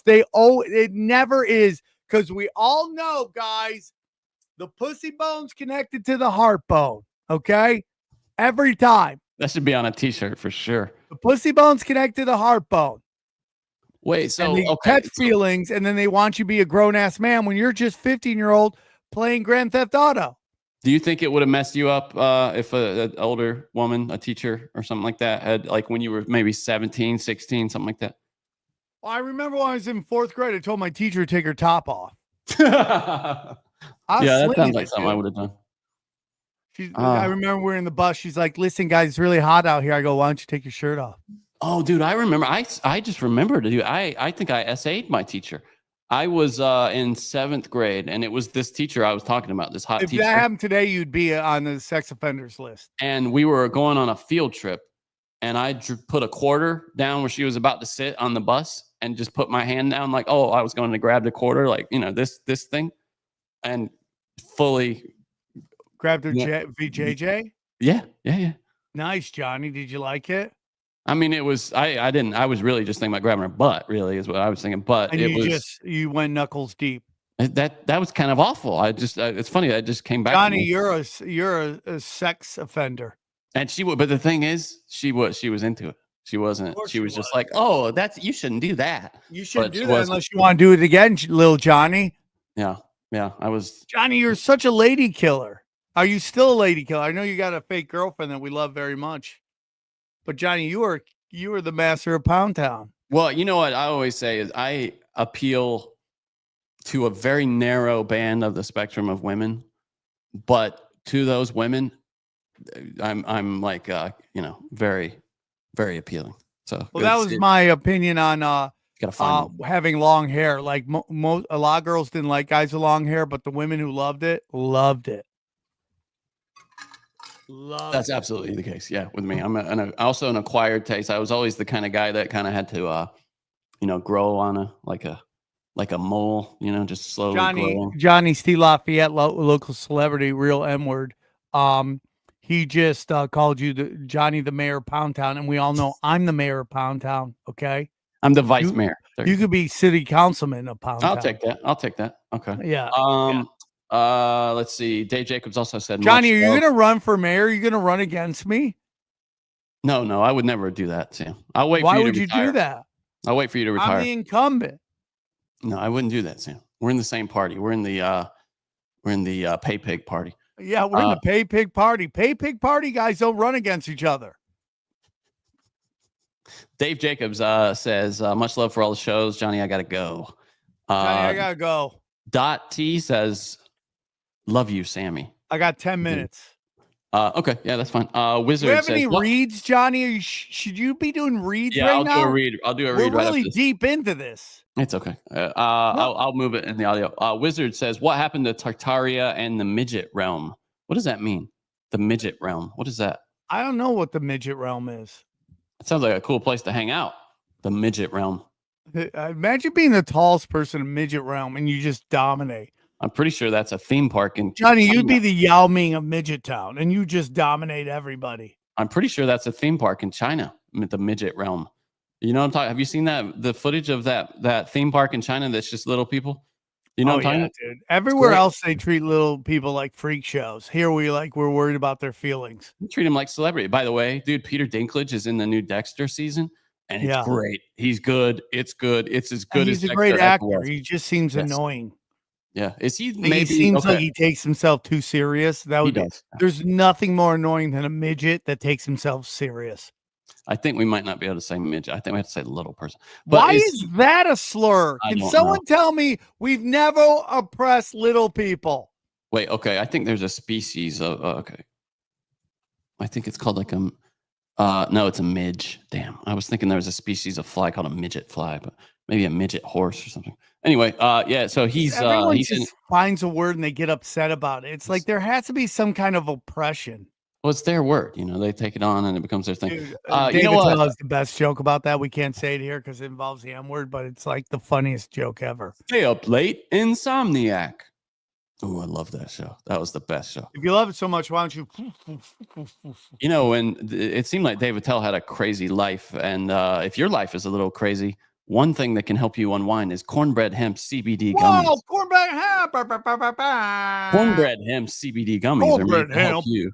never is, because we all know, guys, the pussy bone's connected to the heart bone. Okay, every time. That should be on a t-shirt for sure. The pussy bone's connected to the heart bone. Wait, so and they catch feelings, and then they want you to be a grown-ass man when you're just 15-year-old playing Grand Theft Auto. Do you think it would have messed you up if an older woman, a teacher or something like that, had, like, when you were maybe 17, 16, something like that? Well, I remember when I was in 4th grade, I told my teacher to take her top off. That sounds like something I would have done. I remember we're in the bus. She's like, listen, guys, it's really hot out here. I go, why don't you take your shirt off? Oh, dude, I remember. I just remembered, dude. I think I SA'd my teacher. I was in 7th grade, and it was this teacher I was talking about, this hot teacher. If that happened today, you'd be on the sex offenders list. And we were going on a field trip, and I put a quarter down where she was about to sit on the bus and just put my hand down like, oh, I was going to grab the quarter, like, you know, this thing, and fully grabbed her VJJ? Yeah. Nice, Johnny. Did you like it? I mean, it was, I didn't, I was really just thinking about grabbing her butt, really, is what I was thinking. But and you went knuckles deep. That was kind of awful. It's funny. I just came back. Johnny, you're a sex offender. And but the thing is, she was into it. She wasn't, she was just like, oh, you shouldn't do that. You shouldn't do that unless you want to do it again, little Johnny. Yeah. Yeah, I was. Johnny, you're such a lady killer. Are you still a lady killer? I know you got a fake girlfriend that we love very much. But Johnny, you are the master of Pound Town. Well, you know what I always say is I appeal to a very narrow band of the spectrum of women, but to those women, I'm like very, very appealing. So that was my opinion on having long hair. Like a lot of girls didn't like guys with long hair, but the women who loved it. That's absolutely the case. Yeah, with me, I'm also an acquired taste. I was always the kind of guy that kind of had to, grow on like a mole. Just slowly growing. Johnny Steve Lafayette, local celebrity, real M word. He just called you Johnny the mayor of Pound Town, and we all know I'm the mayor of Pound Town. Okay, I'm the vice mayor. You could be city councilman of Pound Town. I'll take that. Okay. Yeah. Let's see. Dave Jacobs also said, Johnny, are you going to run for mayor? Are you going to run against me? No, I would never do that, Sam. I'll wait. Why would you do that? I'll wait for you to retire. I'm the incumbent. No, I wouldn't do that, Sam. We're in the same party. We're in the pay pig party. Yeah, we're in the pay pig party. Pay pig party guys don't run against each other. Dave Jacobs says, much love for all the shows. Johnny, I got to go. Johnny, I got to go. Dot T says, love you, Sammy. I got 10 minutes. Okay. Yeah, that's fine. Wizard do you have says, any reads, Johnny? Should you be doing reads yeah, right I'll now? do a read. I'll do a read. We're right really after this. deep into this. It's okay. I'll move it in the audio. Wizard says, what happened to Tartaria and the midget realm? What does that mean? The midget realm. What is that? I don't know what the midget realm is. It sounds like a cool place to hang out. The midget realm. Imagine being the tallest person in midget realm and you just dominate. I'm pretty sure that's a theme park in Johnny, China. you'd be the Yao Ming of Midget Town and you just dominate everybody. I'm pretty sure that's a theme park in China, the midget realm. You know what I'm talking? Have you seen the footage of that theme park in China that's just little people? You know what I'm talking about? Dude. Everywhere else they treat little people like freak shows. Here we're worried about their feelings. We treat them like celebrity. By the way, dude, Peter Dinklage is in the new Dexter season, and it's great. He's good. It's good. It's as good as he's a great actor. He just seems annoying. Yeah. Is he? He seems like he takes himself too serious. He does. There's nothing more annoying than a midget that takes himself serious. I think we might not be able to say midget. I think we have to say little person. But why is that a slur? Can someone tell me we've never oppressed little people? Wait, okay. I think there's a species of okay. I think it's called like no, it's a midge. Damn. I was thinking there was a species of fly called a midget fly, but maybe a midget horse or something. Anyway, yeah, so everyone just finds a word and they get upset about it. It's like there has to be some kind of oppression. Well, it's their word, they take it on and it becomes their thing. Dude, David tells the best joke about that. We can't say it here because it involves the M word, but it's like the funniest joke ever. Stay up late, Insomniac. Oh, I love that show. That was the best show. If you love it so much, why don't you? When it seemed like Dave Attell had a crazy life, and if your life is a little crazy, one thing that can help you unwind is Cornbread Hemp CBD gummies. Whoa, Cornbread Hemp! Cornbread Hemp CBD gummies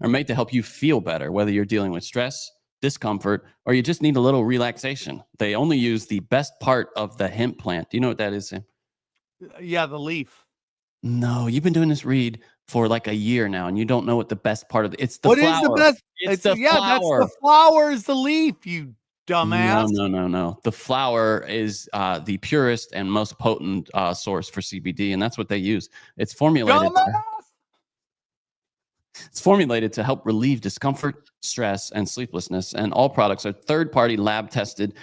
are made to help you feel better, whether you're dealing with stress, discomfort, or you just need a little relaxation. They only use the best part of the hemp plant. Do you know what that is, Sam? Yeah, the leaf. No, you've been doing this read for like a year now, and you don't know what the best part of it's the what flower. Is the best? It's the flower. That's the flower is the leaf, you dumbass. No. The flower is the purest and most potent source for CBD, and that's what they use. It's formulated. It's formulated to help relieve discomfort, stress, and sleeplessness. And all products are third-party lab tested,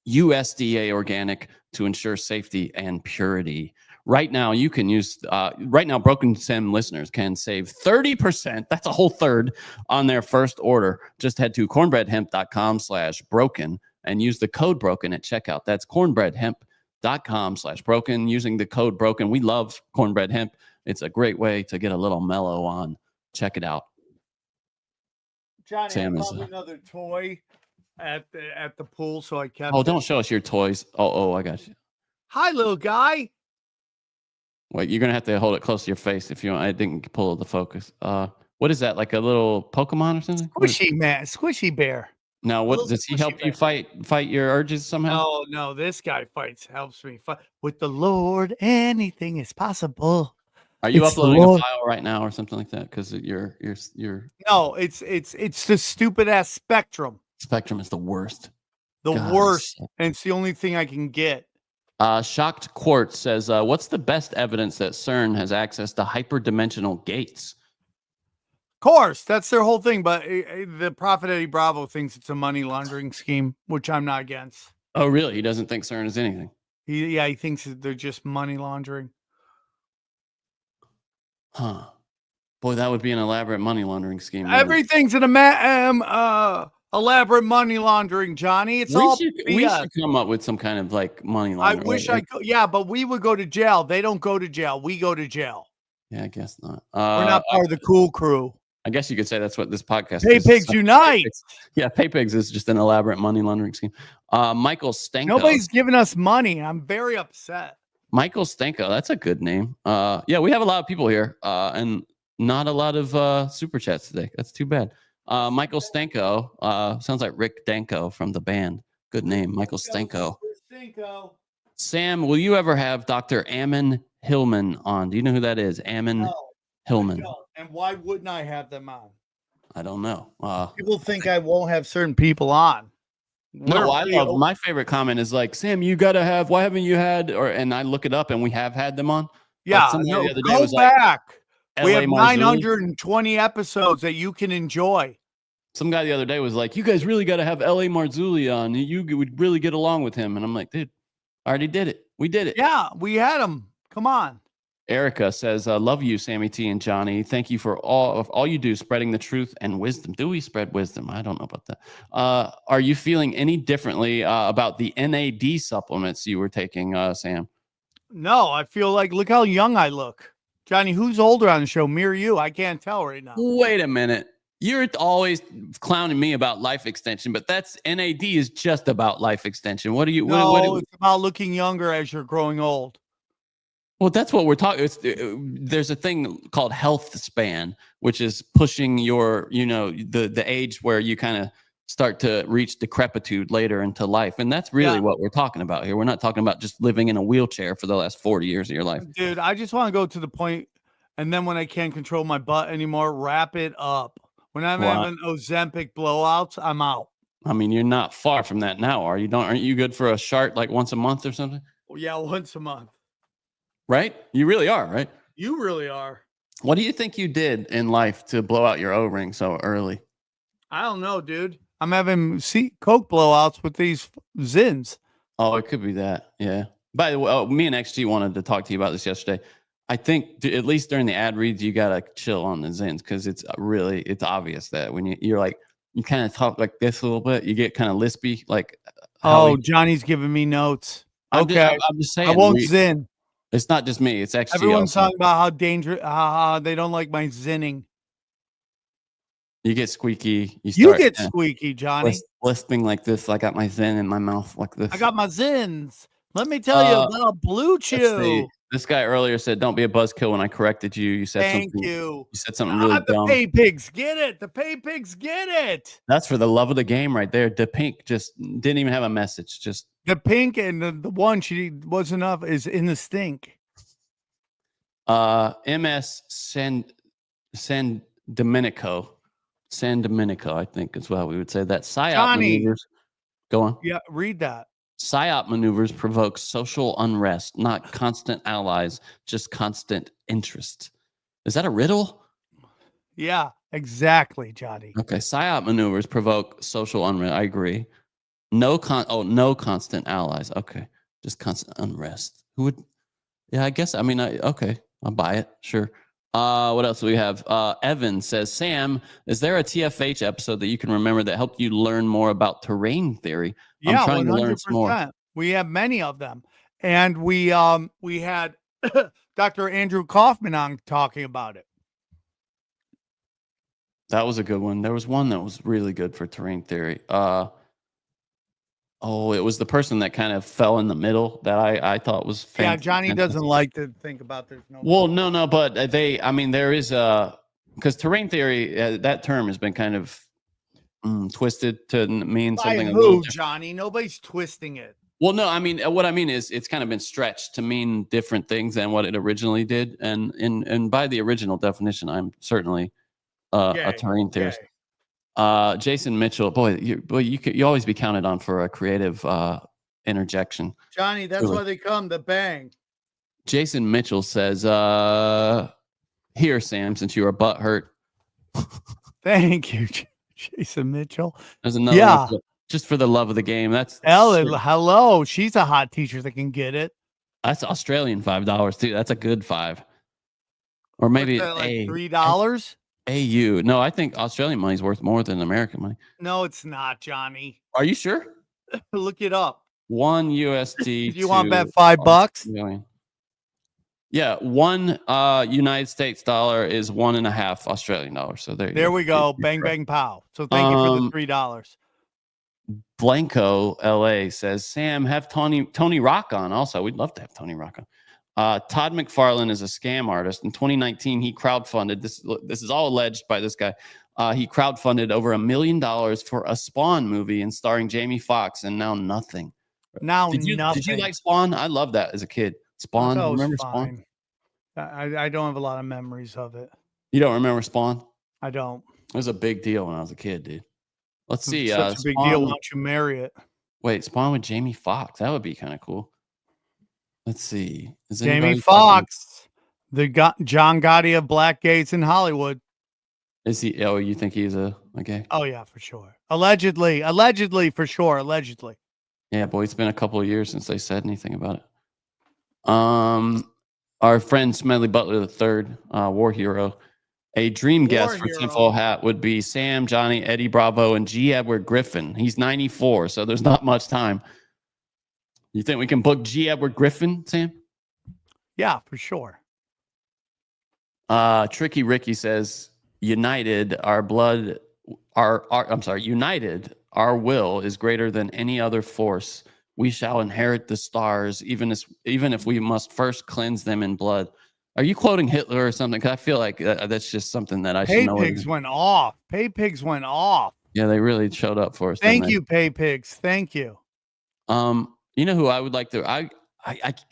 USDA organic to ensure safety and purity. Right now, you can use, Broken Sim listeners can save 30%. That's a whole third on their first order. Just head to cornbreadhemp.com/broken and use the code broken at checkout. That's cornbreadhemp.com/broken using the code broken. We love Cornbread Hemp. It's a great way to get a little mellow on. Check it out. Johnny, Sam I found another toy at the pool, so I kept. Oh, don't show us your toys. Oh, I got you. Hi, little guy. Wait, you're gonna have to hold it close to your face if you want. I didn't pull the focus. What is that? Like a little Pokemon or something? Squishy man, squishy bear. Now, what does he help you fight your urges somehow? Oh no, this guy helps me fight. With the Lord, anything is possible. Are you uploading a file right now or something like that? Because you're No, it's the stupid ass Spectrum. Spectrum is the worst. The worst, and it's the only thing I can get. Shocked Quartz says, "What's the best evidence that CERN has access to hyperdimensional gates?" Of course, that's their whole thing. But the Prophet Eddie Bravo thinks it's a money laundering scheme, which I'm not against. Oh, really? He doesn't think CERN is anything. He thinks they're just money laundering. Huh. Boy, that would be an elaborate money laundering scheme. Everything's an elaborate money laundering, Johnny. We should come up with some kind of like money laundering. I wish I could. Yeah, but we would go to jail. They don't go to jail. We go to jail. Yeah, I guess not. We're not part of the cool crew. I guess you could say that's what this podcast Pay is. Pigs Unite. Yeah, Pay Pigs is just an elaborate money laundering scheme. Michael Stenko. Nobody's giving us money. I'm very upset. Michael Stenko. That's a good name. Yeah, we have a lot of people here and not a lot of super chats today. That's too bad. Michael Stenko. Sounds like Rick Danko from the band. Good name, Michael Stenko. Sam, will you ever have Dr. Ammon Hillman on? Do you know who that is? Ammon Hillman. And why wouldn't I have them on? I don't know. People think I won't have certain people on. No, I love my favorite comment is like, Sam, you gotta have. Why haven't you had? And I look it up, and we have had them on. Yeah, like go back. We have LA 920 episodes that you can enjoy. Some guy the other day was like, you guys really got to have L.A. Marzulli on. You would really get along with him. And I'm like, dude, I already did it. We did it. Yeah, we had him. Come on. Erica says, love you, Sammy T and Johnny. Thank you for all you do, spreading the truth and wisdom. Do we spread wisdom? I don't know about that. Are you feeling any differently about the NAD supplements you were taking, Sam? No, I feel like, look how young I look. Johnny, who's older on the show? Me or you? I can't tell right now. Wait a minute. You're always clowning me about life extension, but NAD is just about life extension. What are you? No, it's about looking younger as you're growing old. Well, that's what we're talking. There's a thing called health span, which is pushing your, the age where you kind of start to reach decrepitude later into life. And that's really what we're talking about here. We're not talking about just living in a wheelchair for the last 40 years of your life. Dude, I just want to go to the point, and then when I can't control my butt anymore, wrap it up. When I'm having Ozempic blowouts, I'm out. I mean, you're not far from that now, are you? Aren't you good for a shart like once a month or something? Well, yeah, once a month. Right? You really are, right? You really are. What do you think you did in life to blow out your O-ring so early? I don't know, dude. I'm having coke blowouts with these Zins. Oh, it could be that. Yeah. By the way, me and XG wanted to talk to you about this yesterday. I think at least during the ad reads, you got to chill on the Zins because it's obvious that when you're like, you kind of talk like this a little bit, you get kind of lispy. Like, Johnny's giving me notes. I'm just saying. I won't Zin. It's not just me. It's XG. Everyone's talking about how dangerous, how they don't like my zinning. You get squeaky. You get squeaky, Johnny. Lisping like this. I got my Zin in my mouth like this. I got my Zins. Let me tell you about Blue Chew. This guy earlier said, "Don't be a buzzkill." When I corrected you, you said Thank something. You said something really dumb. The Pay Pigs get it. The Pay Pigs get it. That's for the love of the game, right there. The pink just didn't even have a message. Just the pink and the one she was enough is in the stink. MS San Domenico, I think is what we would say. That PSYOP maneuvers. Go on. Yeah, read that. PSYOP maneuvers provoke social unrest, not constant allies, just constant interest. Is that a riddle? Yeah, exactly, Johnny. Okay, PSYOP maneuvers provoke social unrest. I agree. No constant allies. Okay, just constant unrest. Who would? Yeah, I guess. I mean, okay. I'll buy it. Sure. What else do we have? Evan says, Sam, is there a TFH episode that you can remember that helped you learn more about terrain theory? Yeah, I'm trying 100%. to learn some more. We have many of them. And we had Dr. Andrew Kaufman on talking about it. That was a good one. There was one that was really good for terrain theory. It was the person that kind of fell in the middle that I thought was fantastic. Yeah, Johnny doesn't like to think about there's no. Well, no, but there is because terrain theory, that term has been kind of twisted to mean By something. who, Johnny? Nobody's twisting it. Well, no, I mean, what I mean is it's kind of been stretched to mean different things than what it originally did. And by the original definition, I'm certainly a terrain theorist. Jason Mitchell, boy, you always be counted on for a creative interjection. Johnny, that's why they come, the bang. Jason Mitchell says, here, Sam, since you are butthurt. Thank you, Jason Mitchell. There's another one just for the love of the game. That's Ellen. Hello. She's a hot teacher that can get it. That's Australian $5 too. That's a good $5. Or maybe like $3. AU. No, I think Australian money's worth more than American money. No, it's not, Johnny. Are you sure? Look it up. 1 USD. Do you want to bet $5? Million. Yeah, 1 United States dollar is 1.5 Australian dollars. So there we go. Bang, bang, pow. So thank you for the $3. Blanco LA says, Sam, have Tony Rock on. Also, we'd love to have Tony Rock on. Todd McFarlane is a scam artist. In 2019, he crowdfunded. This is all alleged by this guy. He crowdfunded over $1 million for a Spawn movie and starring Jamie Foxx, and now nothing. Nothing. Did you like Spawn? I loved that as a kid. Spawn. Remember Spawn? I don't have a lot of memories of it. You don't remember Spawn? I don't. It was a big deal when I was a kid, dude. Let's see. Such a big deal. Why don't you marry it? Wait, Spawn with Jamie Foxx. That would be kind of cool. Let's see. Jamie Foxx, the John Gotti of black gays in Hollywood. Is he? Oh, you think he's a gay? Oh yeah, for sure. Allegedly, for sure. Allegedly. Yeah, boy, it's been a couple of years since they said anything about it. Our friend Smedley Butler III, war hero. A dream guest for tinfoil hat would be Sam, Johnny, Eddie Bravo, and G. Edward Griffin. He's 94, so there's not much time. You think we can book G. Edward Griffin, Sam? Yeah, for sure. Tricky Ricky says, United, our will is greater than any other force. We shall inherit the stars, even if we must first cleanse them in blood. Are you quoting Hitler or something? Because I feel like that's just something that I should know. Pay pigs went off. Pay pigs went off. Yeah, they really showed up for us. Thank you, pay pigs. Thank you. You know who I would like to?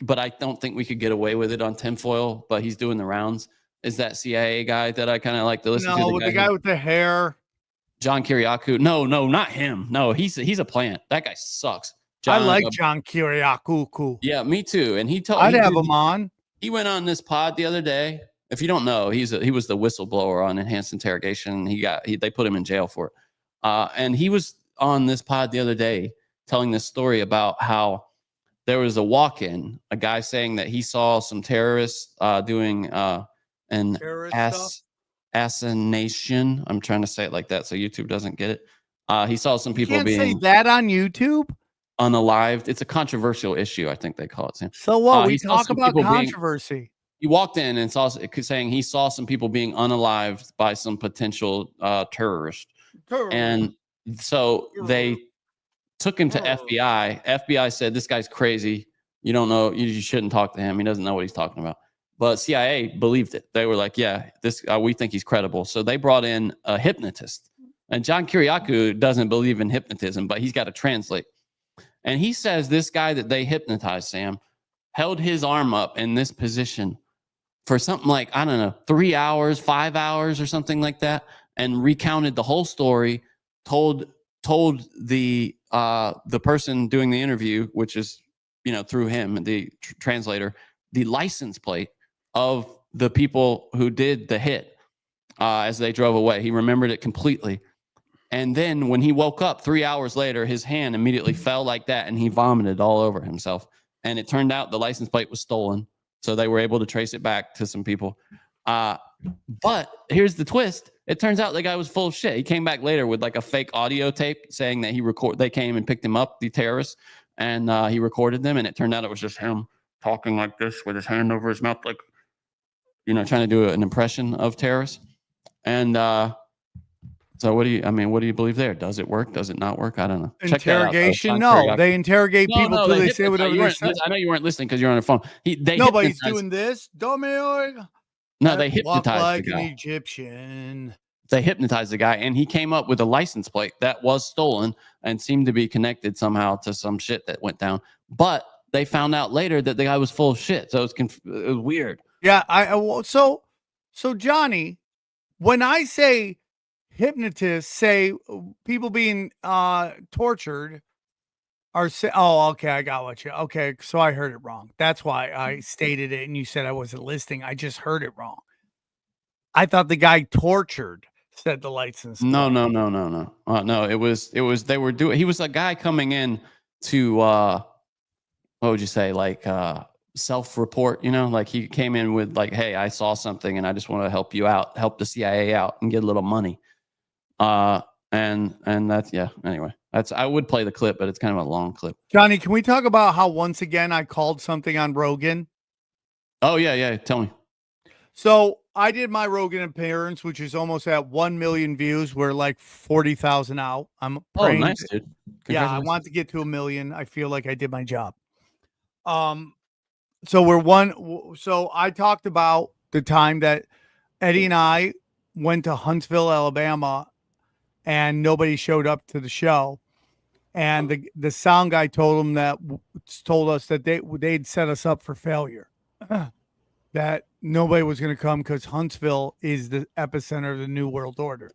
But I don't think we could get away with it on tinfoil. But he's doing the rounds. Is that CIA guy that I kind of like to listen to? No, the guy with the hair. John Kiriakou. No, not him. No, he's a plant. That guy sucks. I like John Kiriakou. Yeah, me too. And I'd have him on. He went on this pod the other day. If you don't know, he was the whistleblower on enhanced interrogation. They put him in jail for it. And he was on this pod the other day telling this story about how there was a walk-in, a guy saying that he saw some terrorists doing an assassination. I'm trying to say it like that so YouTube doesn't get it. He saw some people being say that on YouTube. Unalived. It's a controversial issue, I think they call it, Sam. So what? We talk about controversy. He walked in and saw, saying he saw some people being unalived by some potential terrorist. And so they took him to FBI. FBI said, this guy's crazy. You don't know. You shouldn't talk to him. He doesn't know what he's talking about. But CIA believed it. They were like, yeah, we think he's credible. So they brought in a hypnotist. And John Kiriakou doesn't believe in hypnotism, but he's got to translate. And he says this guy that they hypnotized, Sam, held his arm up in this position for something like, I don't know, 3 hours, 5 hours or something like that, and recounted the whole story, told the person doing the interview, which is, through him, the translator, the license plate of the people who did the hit as they drove away. He remembered it completely. And then when he woke up 3 hours later, his hand immediately fell like that and he vomited all over himself. And it turned out the license plate was stolen. So they were able to trace it back to some people. But here's the twist. It turns out the guy was full of shit. He came back later with like a fake audio tape saying that they came and picked him up, the terrorists, and he recorded them. And it turned out it was just him talking like this with his hand over his mouth, like, trying to do an impression of terrorists. And so what do you believe there? Does it work? Does it not work? I don't know. Interrogation? No, they interrogate people till they say whatever they say. I know you weren't listening because you're on your phone. Nobody's doing this. No, they hypnotized like the guy. an Egyptian. they hypnotized the guy, and he came up with a license plate that was stolen and seemed to be connected somehow to some shit that went down. But they found out later that the guy was full of shit. So it was weird. Yeah. So Johnny, when I say hypnotists say people being tortured are say, oh, okay, I got what you. Okay, so I heard it wrong. That's why I stated it, and you said I wasn't listening. I just heard it wrong. I thought the guy tortured said the license. No. No, it was they were doing. He was a guy coming in to what would you say, like self-report, you know, like he came in with like, hey, I saw something and I just want to help you out, help the CIA out and get a little money. And that's, yeah, anyway, I would play the clip, but it's kind of a long clip. Johnny, can we talk about how once again I called something on Rogan? Oh, yeah, tell me. So I did my Rogan appearance, which is almost at 1 million views. We're like 40,000 out. I'm praying. Oh, nice, dude. Yeah, I want to get to 1 million. I feel like I did my job. So I talked about the time that Eddie and I went to Huntsville, Alabama, and nobody showed up to the show. And the sound guy told us that they'd set us up for failure. That nobody was going to come because Huntsville is the epicenter of the New World Order.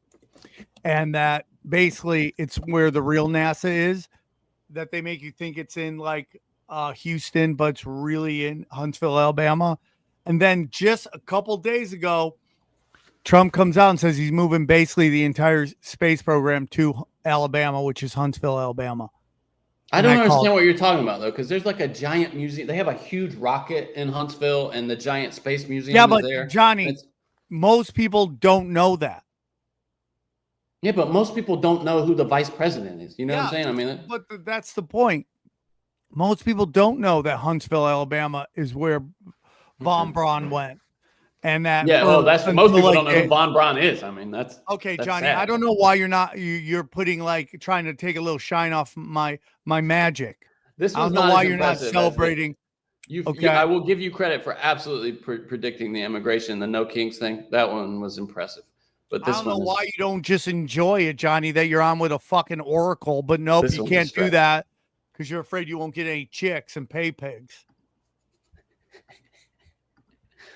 And that basically it's where the real NASA is, that they make you think it's in like Houston, but it's really in Huntsville, Alabama. And then just a couple days ago, Trump comes out and says he's moving basically the entire space program to Alabama, which is Huntsville, Alabama. I don't understand what you're talking about, though, because there's like a giant museum. They have a huge rocket in Huntsville and the giant space museum is there. Johnny, most people don't know that. Yeah, but most people don't know who the vice president is. You know what I'm saying? I mean, but that's the point. Most people don't know that Huntsville, Alabama is where Von Braun went. And that that's most people don't know who Von Braun is. I mean, that's okay, that's Johnny. sad. I don't know why you're putting like trying to take a little shine off my magic. This was I don't know why you're not celebrating. I will give you credit for absolutely predicting the immigration, the no kings thing. That one was impressive. But this I don't know why you don't just enjoy it, Johnny. That you're on with a fucking oracle, but nope, you can't do that because you're afraid you won't get any chicks and pay pigs.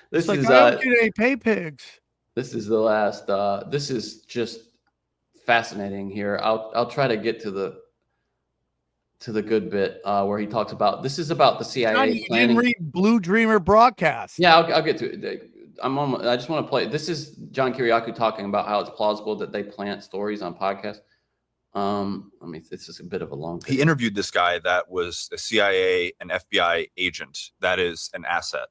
This like, is I don't get any pay pigs. This is the last. This is just fascinating here. I'll try to get to the good bit where he talks about this is about the CIA Johnny, planning. you didn't read Blue Dreamer broadcast. Yeah, I'll get to it. I just want to play. This is John Kiriakou talking about how it's plausible that they plant stories on podcasts. I mean, this is a bit of a long. He interviewed this guy that was a CIA and FBI agent. That is an asset.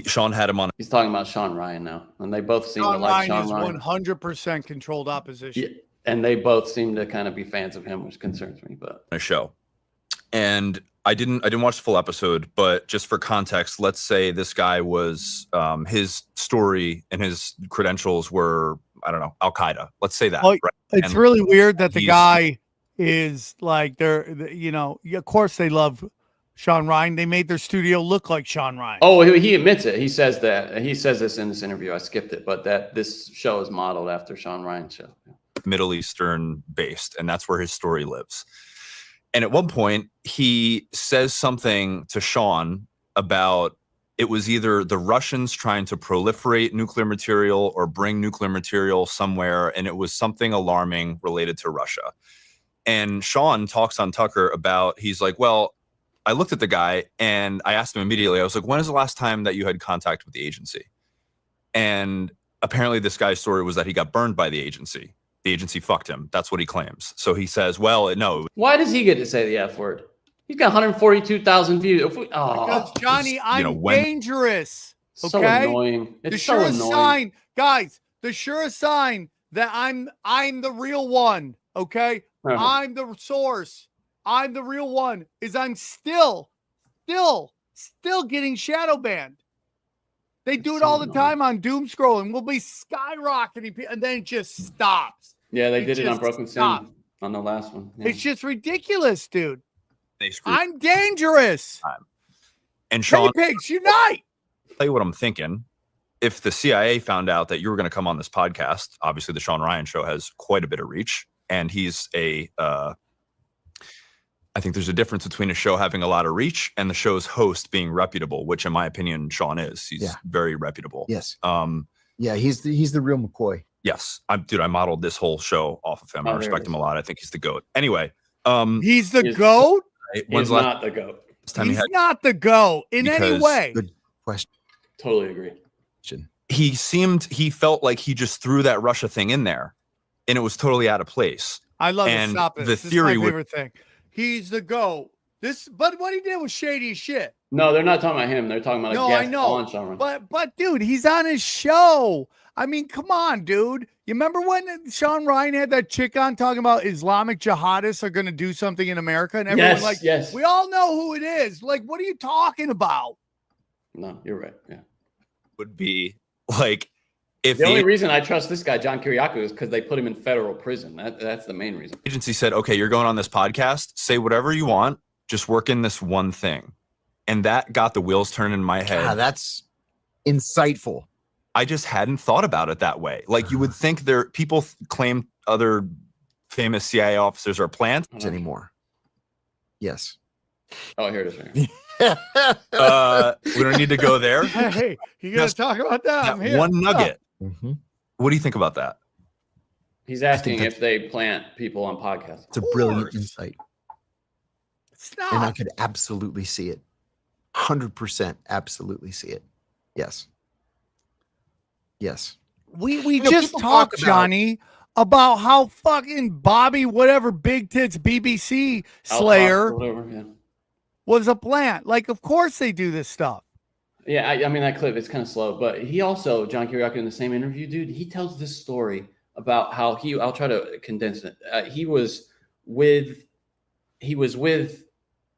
Sean had him on. He's talking about Sean Ryan now, and they both seem to like Sean Ryan. Is 100% controlled opposition. Yeah, and they both seem to kind of be fans of him, which concerns me. But a show, and I didn't watch the full episode, but just for context, let's say this guy was his story and his credentials were, I don't know, Al Qaeda. Let's say that. Well, right? It's really weird that the guy is like of course they love Sean Ryan. They made their studio look like Sean Ryan. Oh, he admits it. He says that. He says this in this interview. I skipped it, but that this show is modeled after Sean Ryan's show. Middle Eastern based, and that's where his story lives. And at one point, he says something to Sean about it was either the Russians trying to proliferate nuclear material or bring nuclear material somewhere, and it was something alarming related to Russia. And Sean talks on Tucker about, he's like, well, I looked at the guy and I asked him immediately, I was like, when is the last time that you had contact with the agency? And apparently this guy's story was that he got burned by the agency. The agency fucked him. That's what he claims. So he says, well, no. Why does he get to say the F word? He's got 142,000 views. Because Johnny, I'm dangerous. Okay. So annoying. It's the so surest annoying. sign, guys, the surest sign that I'm the real one. Okay. I'm the source. I'm the real one is I'm still getting shadow banned. They do it all the time on doom scrolling. We'll be skyrocketing and then it just stops. Yeah, they did it on Broken Sin on the last one. Yeah. It's just ridiculous, dude. I'm dangerous. And Sean, Pay pigs unite. I'll tell you what I'm thinking. if the CIA found out that you were going to come on this podcast, obviously the Sean Ryan Show has quite a bit of reach, and he's I think there's a difference between a show having a lot of reach and the show's host being reputable, which in my opinion, Sean is. He's very reputable. Yes. Yeah, he's the real McCoy. Yes. I modeled this whole show off of him. I respect him a lot. I think he's the GOAT. Anyway. He's the GOAT? He's not the GOAT. He's not the GOAT in any way. Good question. Totally agree. He felt like he just threw that Russia thing in there and it was totally out of place. I love it. Stop it. The This theory is my favorite thing. He's the GOAT. But what he did was shady as shit. No, they're not talking about him. They're talking about No, a guest I know. on Sean Ryan. But dude, he's on his show. I mean, come on, dude. You remember when Sean Ryan had that chick on talking about Islamic jihadists are going to do something in America? And everyone yes. We all know who it is. Like, what are you talking about? No, you're right. Yeah. Would be like if the only reason I trust this guy, John Kiriakou, is because they put him in federal prison. That's the main reason. Agency said, okay, you're going on this podcast. Say whatever you want. Just work in this one thing. And that got the wheels turning in my head. That's insightful. I just hadn't thought about it that way. Like you would think people claim other famous CIA officers are plants anymore. Yes. Oh, here it is. Right we don't need to go there. Hey, you got to talk about that. I'm here. One nugget. What do you think about that? He's asking if they plant people on podcasts. It's a brilliant insight. It's not. And I could absolutely see it. 100% absolutely see it. Yes. Yes. We just talked, Johnny, about how fucking Bobby, whatever, Big Tits BBC Slayer was a plant. Like, of course they do this stuff. Yeah, I mean, that clip, it's kind of slow. But he also, John Kiriakou, in the same interview, dude, he tells this story about how I'll try to condense it. He was with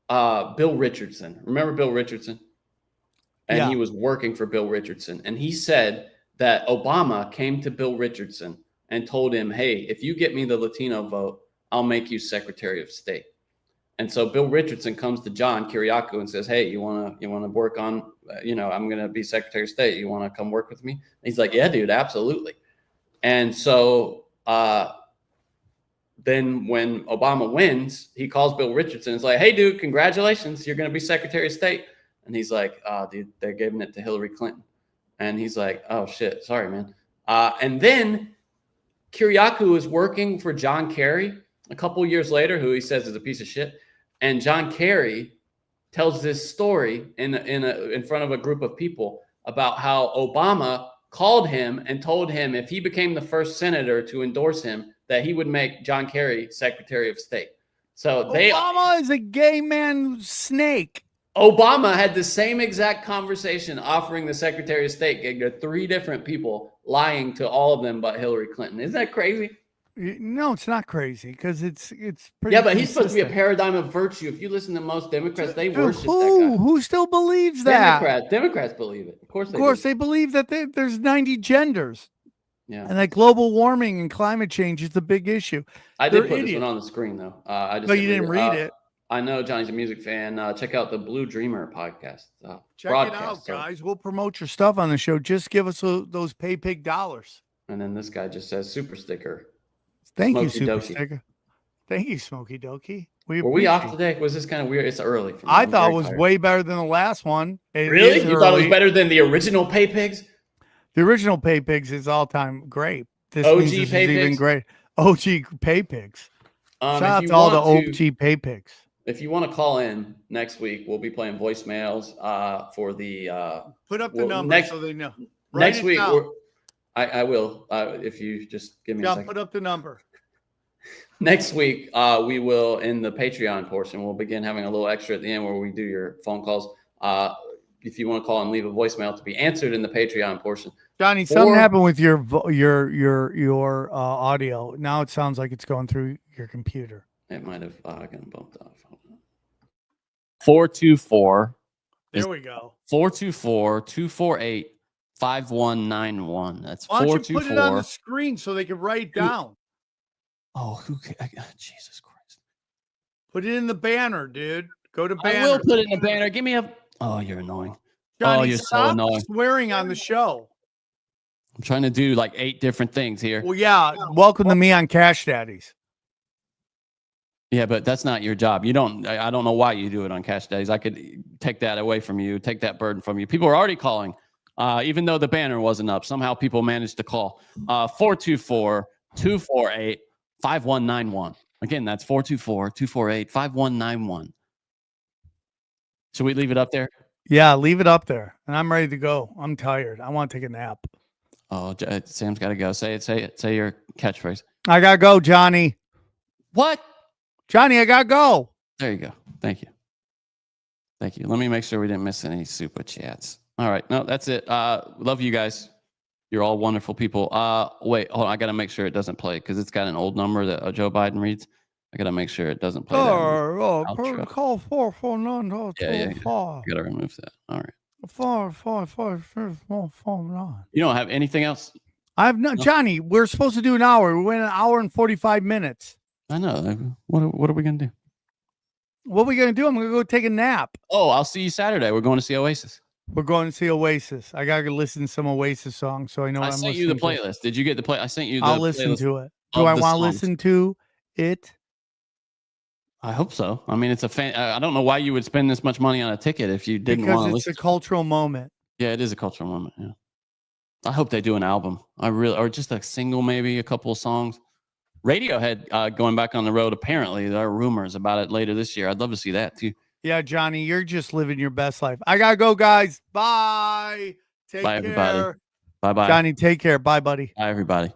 Bill Richardson. Remember Bill Richardson? And he was working for Bill Richardson. And he said that Obama came to Bill Richardson and told him, hey, if you get me the Latino vote, I'll make you Secretary of State. And so Bill Richardson comes to John Kiriakou and says, hey, you want to work on, I'm going to be Secretary of State. You want to come work with me? And he's like, yeah, dude, absolutely. And so then when Obama wins, he calls Bill Richardson. It's like, hey, dude, congratulations. You're going to be Secretary of State. And he's like, dude, they're giving it to Hillary Clinton. And he's like, oh, shit. Sorry, man. And then Kiriakou is working for John Kerry a couple years later, who he says is a piece of shit. And John Kerry tells this story in front of a group of people about how Obama called him and told him if he became the first senator to endorse him, that he would make John Kerry Secretary of State. So Obama is a gay man snake. Obama had the same exact conversation offering the Secretary of State gig to 3 different people, lying to all of them but Hillary Clinton. Isn't that crazy? No, it's not crazy because it's pretty. Yeah, but he's supposed to be a paradigm of virtue. If you listen to most Democrats, they worship that guy. Who still believes that? Democrats believe it. Of course they believe that there's 90 genders. Yeah. And that global warming and climate change is the big issue. I did put this one on the screen though. But you didn't read it. I know Johnny's a music fan. Check out the Blue Dreamer podcast. Check it out, guys. We'll promote your stuff on the show. Just give us those pay pig dollars. And then this guy just says super sticker. Thank Smokey you, super Dokey. sticker. Thank you, Smokey Dokey. Were we off today? Was this kind of weird? It's early. For me. I thought it was way better than the last one. Really? You thought it was better than the original Pay Pigs? The original Pay Pigs is all time great. This OG means this Pay is even Pigs? great. OG Pay Pigs. Shout out to all the OG Pay Pigs. If you want to call in next week, we'll be playing voicemails for the. Put up the number so they know. Next week, I will. If you just give me a second. Put up the number. Next week, we will, in the Patreon portion, we'll begin having a little extra at the end where we do your phone calls. If you want to call and leave a voicemail to be answered in the Patreon portion. Johnny, something happened with your audio. Now it sounds like it's going through your computer. It might have gotten bumped off. 424. There we go. 424-248-5191. That's 424. Why don't you put it on the screen so they can write down? Oh, Jesus Christ. Put it in the banner, dude. Go to banner. I will put it in the banner. Give me a. Oh, you're annoying. Johnny, you're so annoying. Swearing on the show. I'm trying to do like 8 different things here. Well, yeah. Welcome to me on Cash Daddies. Yeah, but that's not your job. I don't know why you do it on Cash Days. I could take that away from you, take that burden from you. People are already calling, even though the banner wasn't up. Somehow people managed to call. 424-248-5191. Again, that's 424-248-5191. Should we leave it up there? Yeah, leave it up there. And I'm ready to go. I'm tired. I want to take a nap. Oh, Sam's got to go. Say it. Say your catchphrase. I got to go, Johnny. What? Johnny, I got to go. There you go. Thank you. Thank you. Let me make sure we didn't miss any super chats. All right. No, that's it. Love you guys. You're all wonderful people. Wait, hold on. I got to make sure it doesn't play because it's got an old number that Joe Biden reads. I got to make sure it doesn't play. Call 449. Yeah. I got to remove that. All right. 449. You don't have anything else? I have no, Johnny, we're supposed to do an hour. We went an hour and 45 minutes. I know. What are we going to do? What are we going to do? I'm going to go take a nap. Oh, I'll see you Saturday. We're going to see Oasis. We're going to see Oasis. I got to listen to some Oasis songs so I know what I'm listening to. I sent you the playlist. Did you get the play? I sent you the I'll listen to it. Do I want to listen to it? I hope so. I mean, it's a fan. I don't know why you would spend this much money on a ticket if you didn't want to listen. Because it's a cultural moment. Yeah, it is a cultural moment. Yeah. I hope they do an album. Or just a single, maybe a couple of songs. Radiohead going back on the road. Apparently, there are rumors about it later this year. I'd love to see that too. Yeah, Johnny, you're just living your best life. I gotta go, guys. Bye. Bye, everybody. Bye, bye. Johnny, take care. Bye, buddy. Bye, everybody.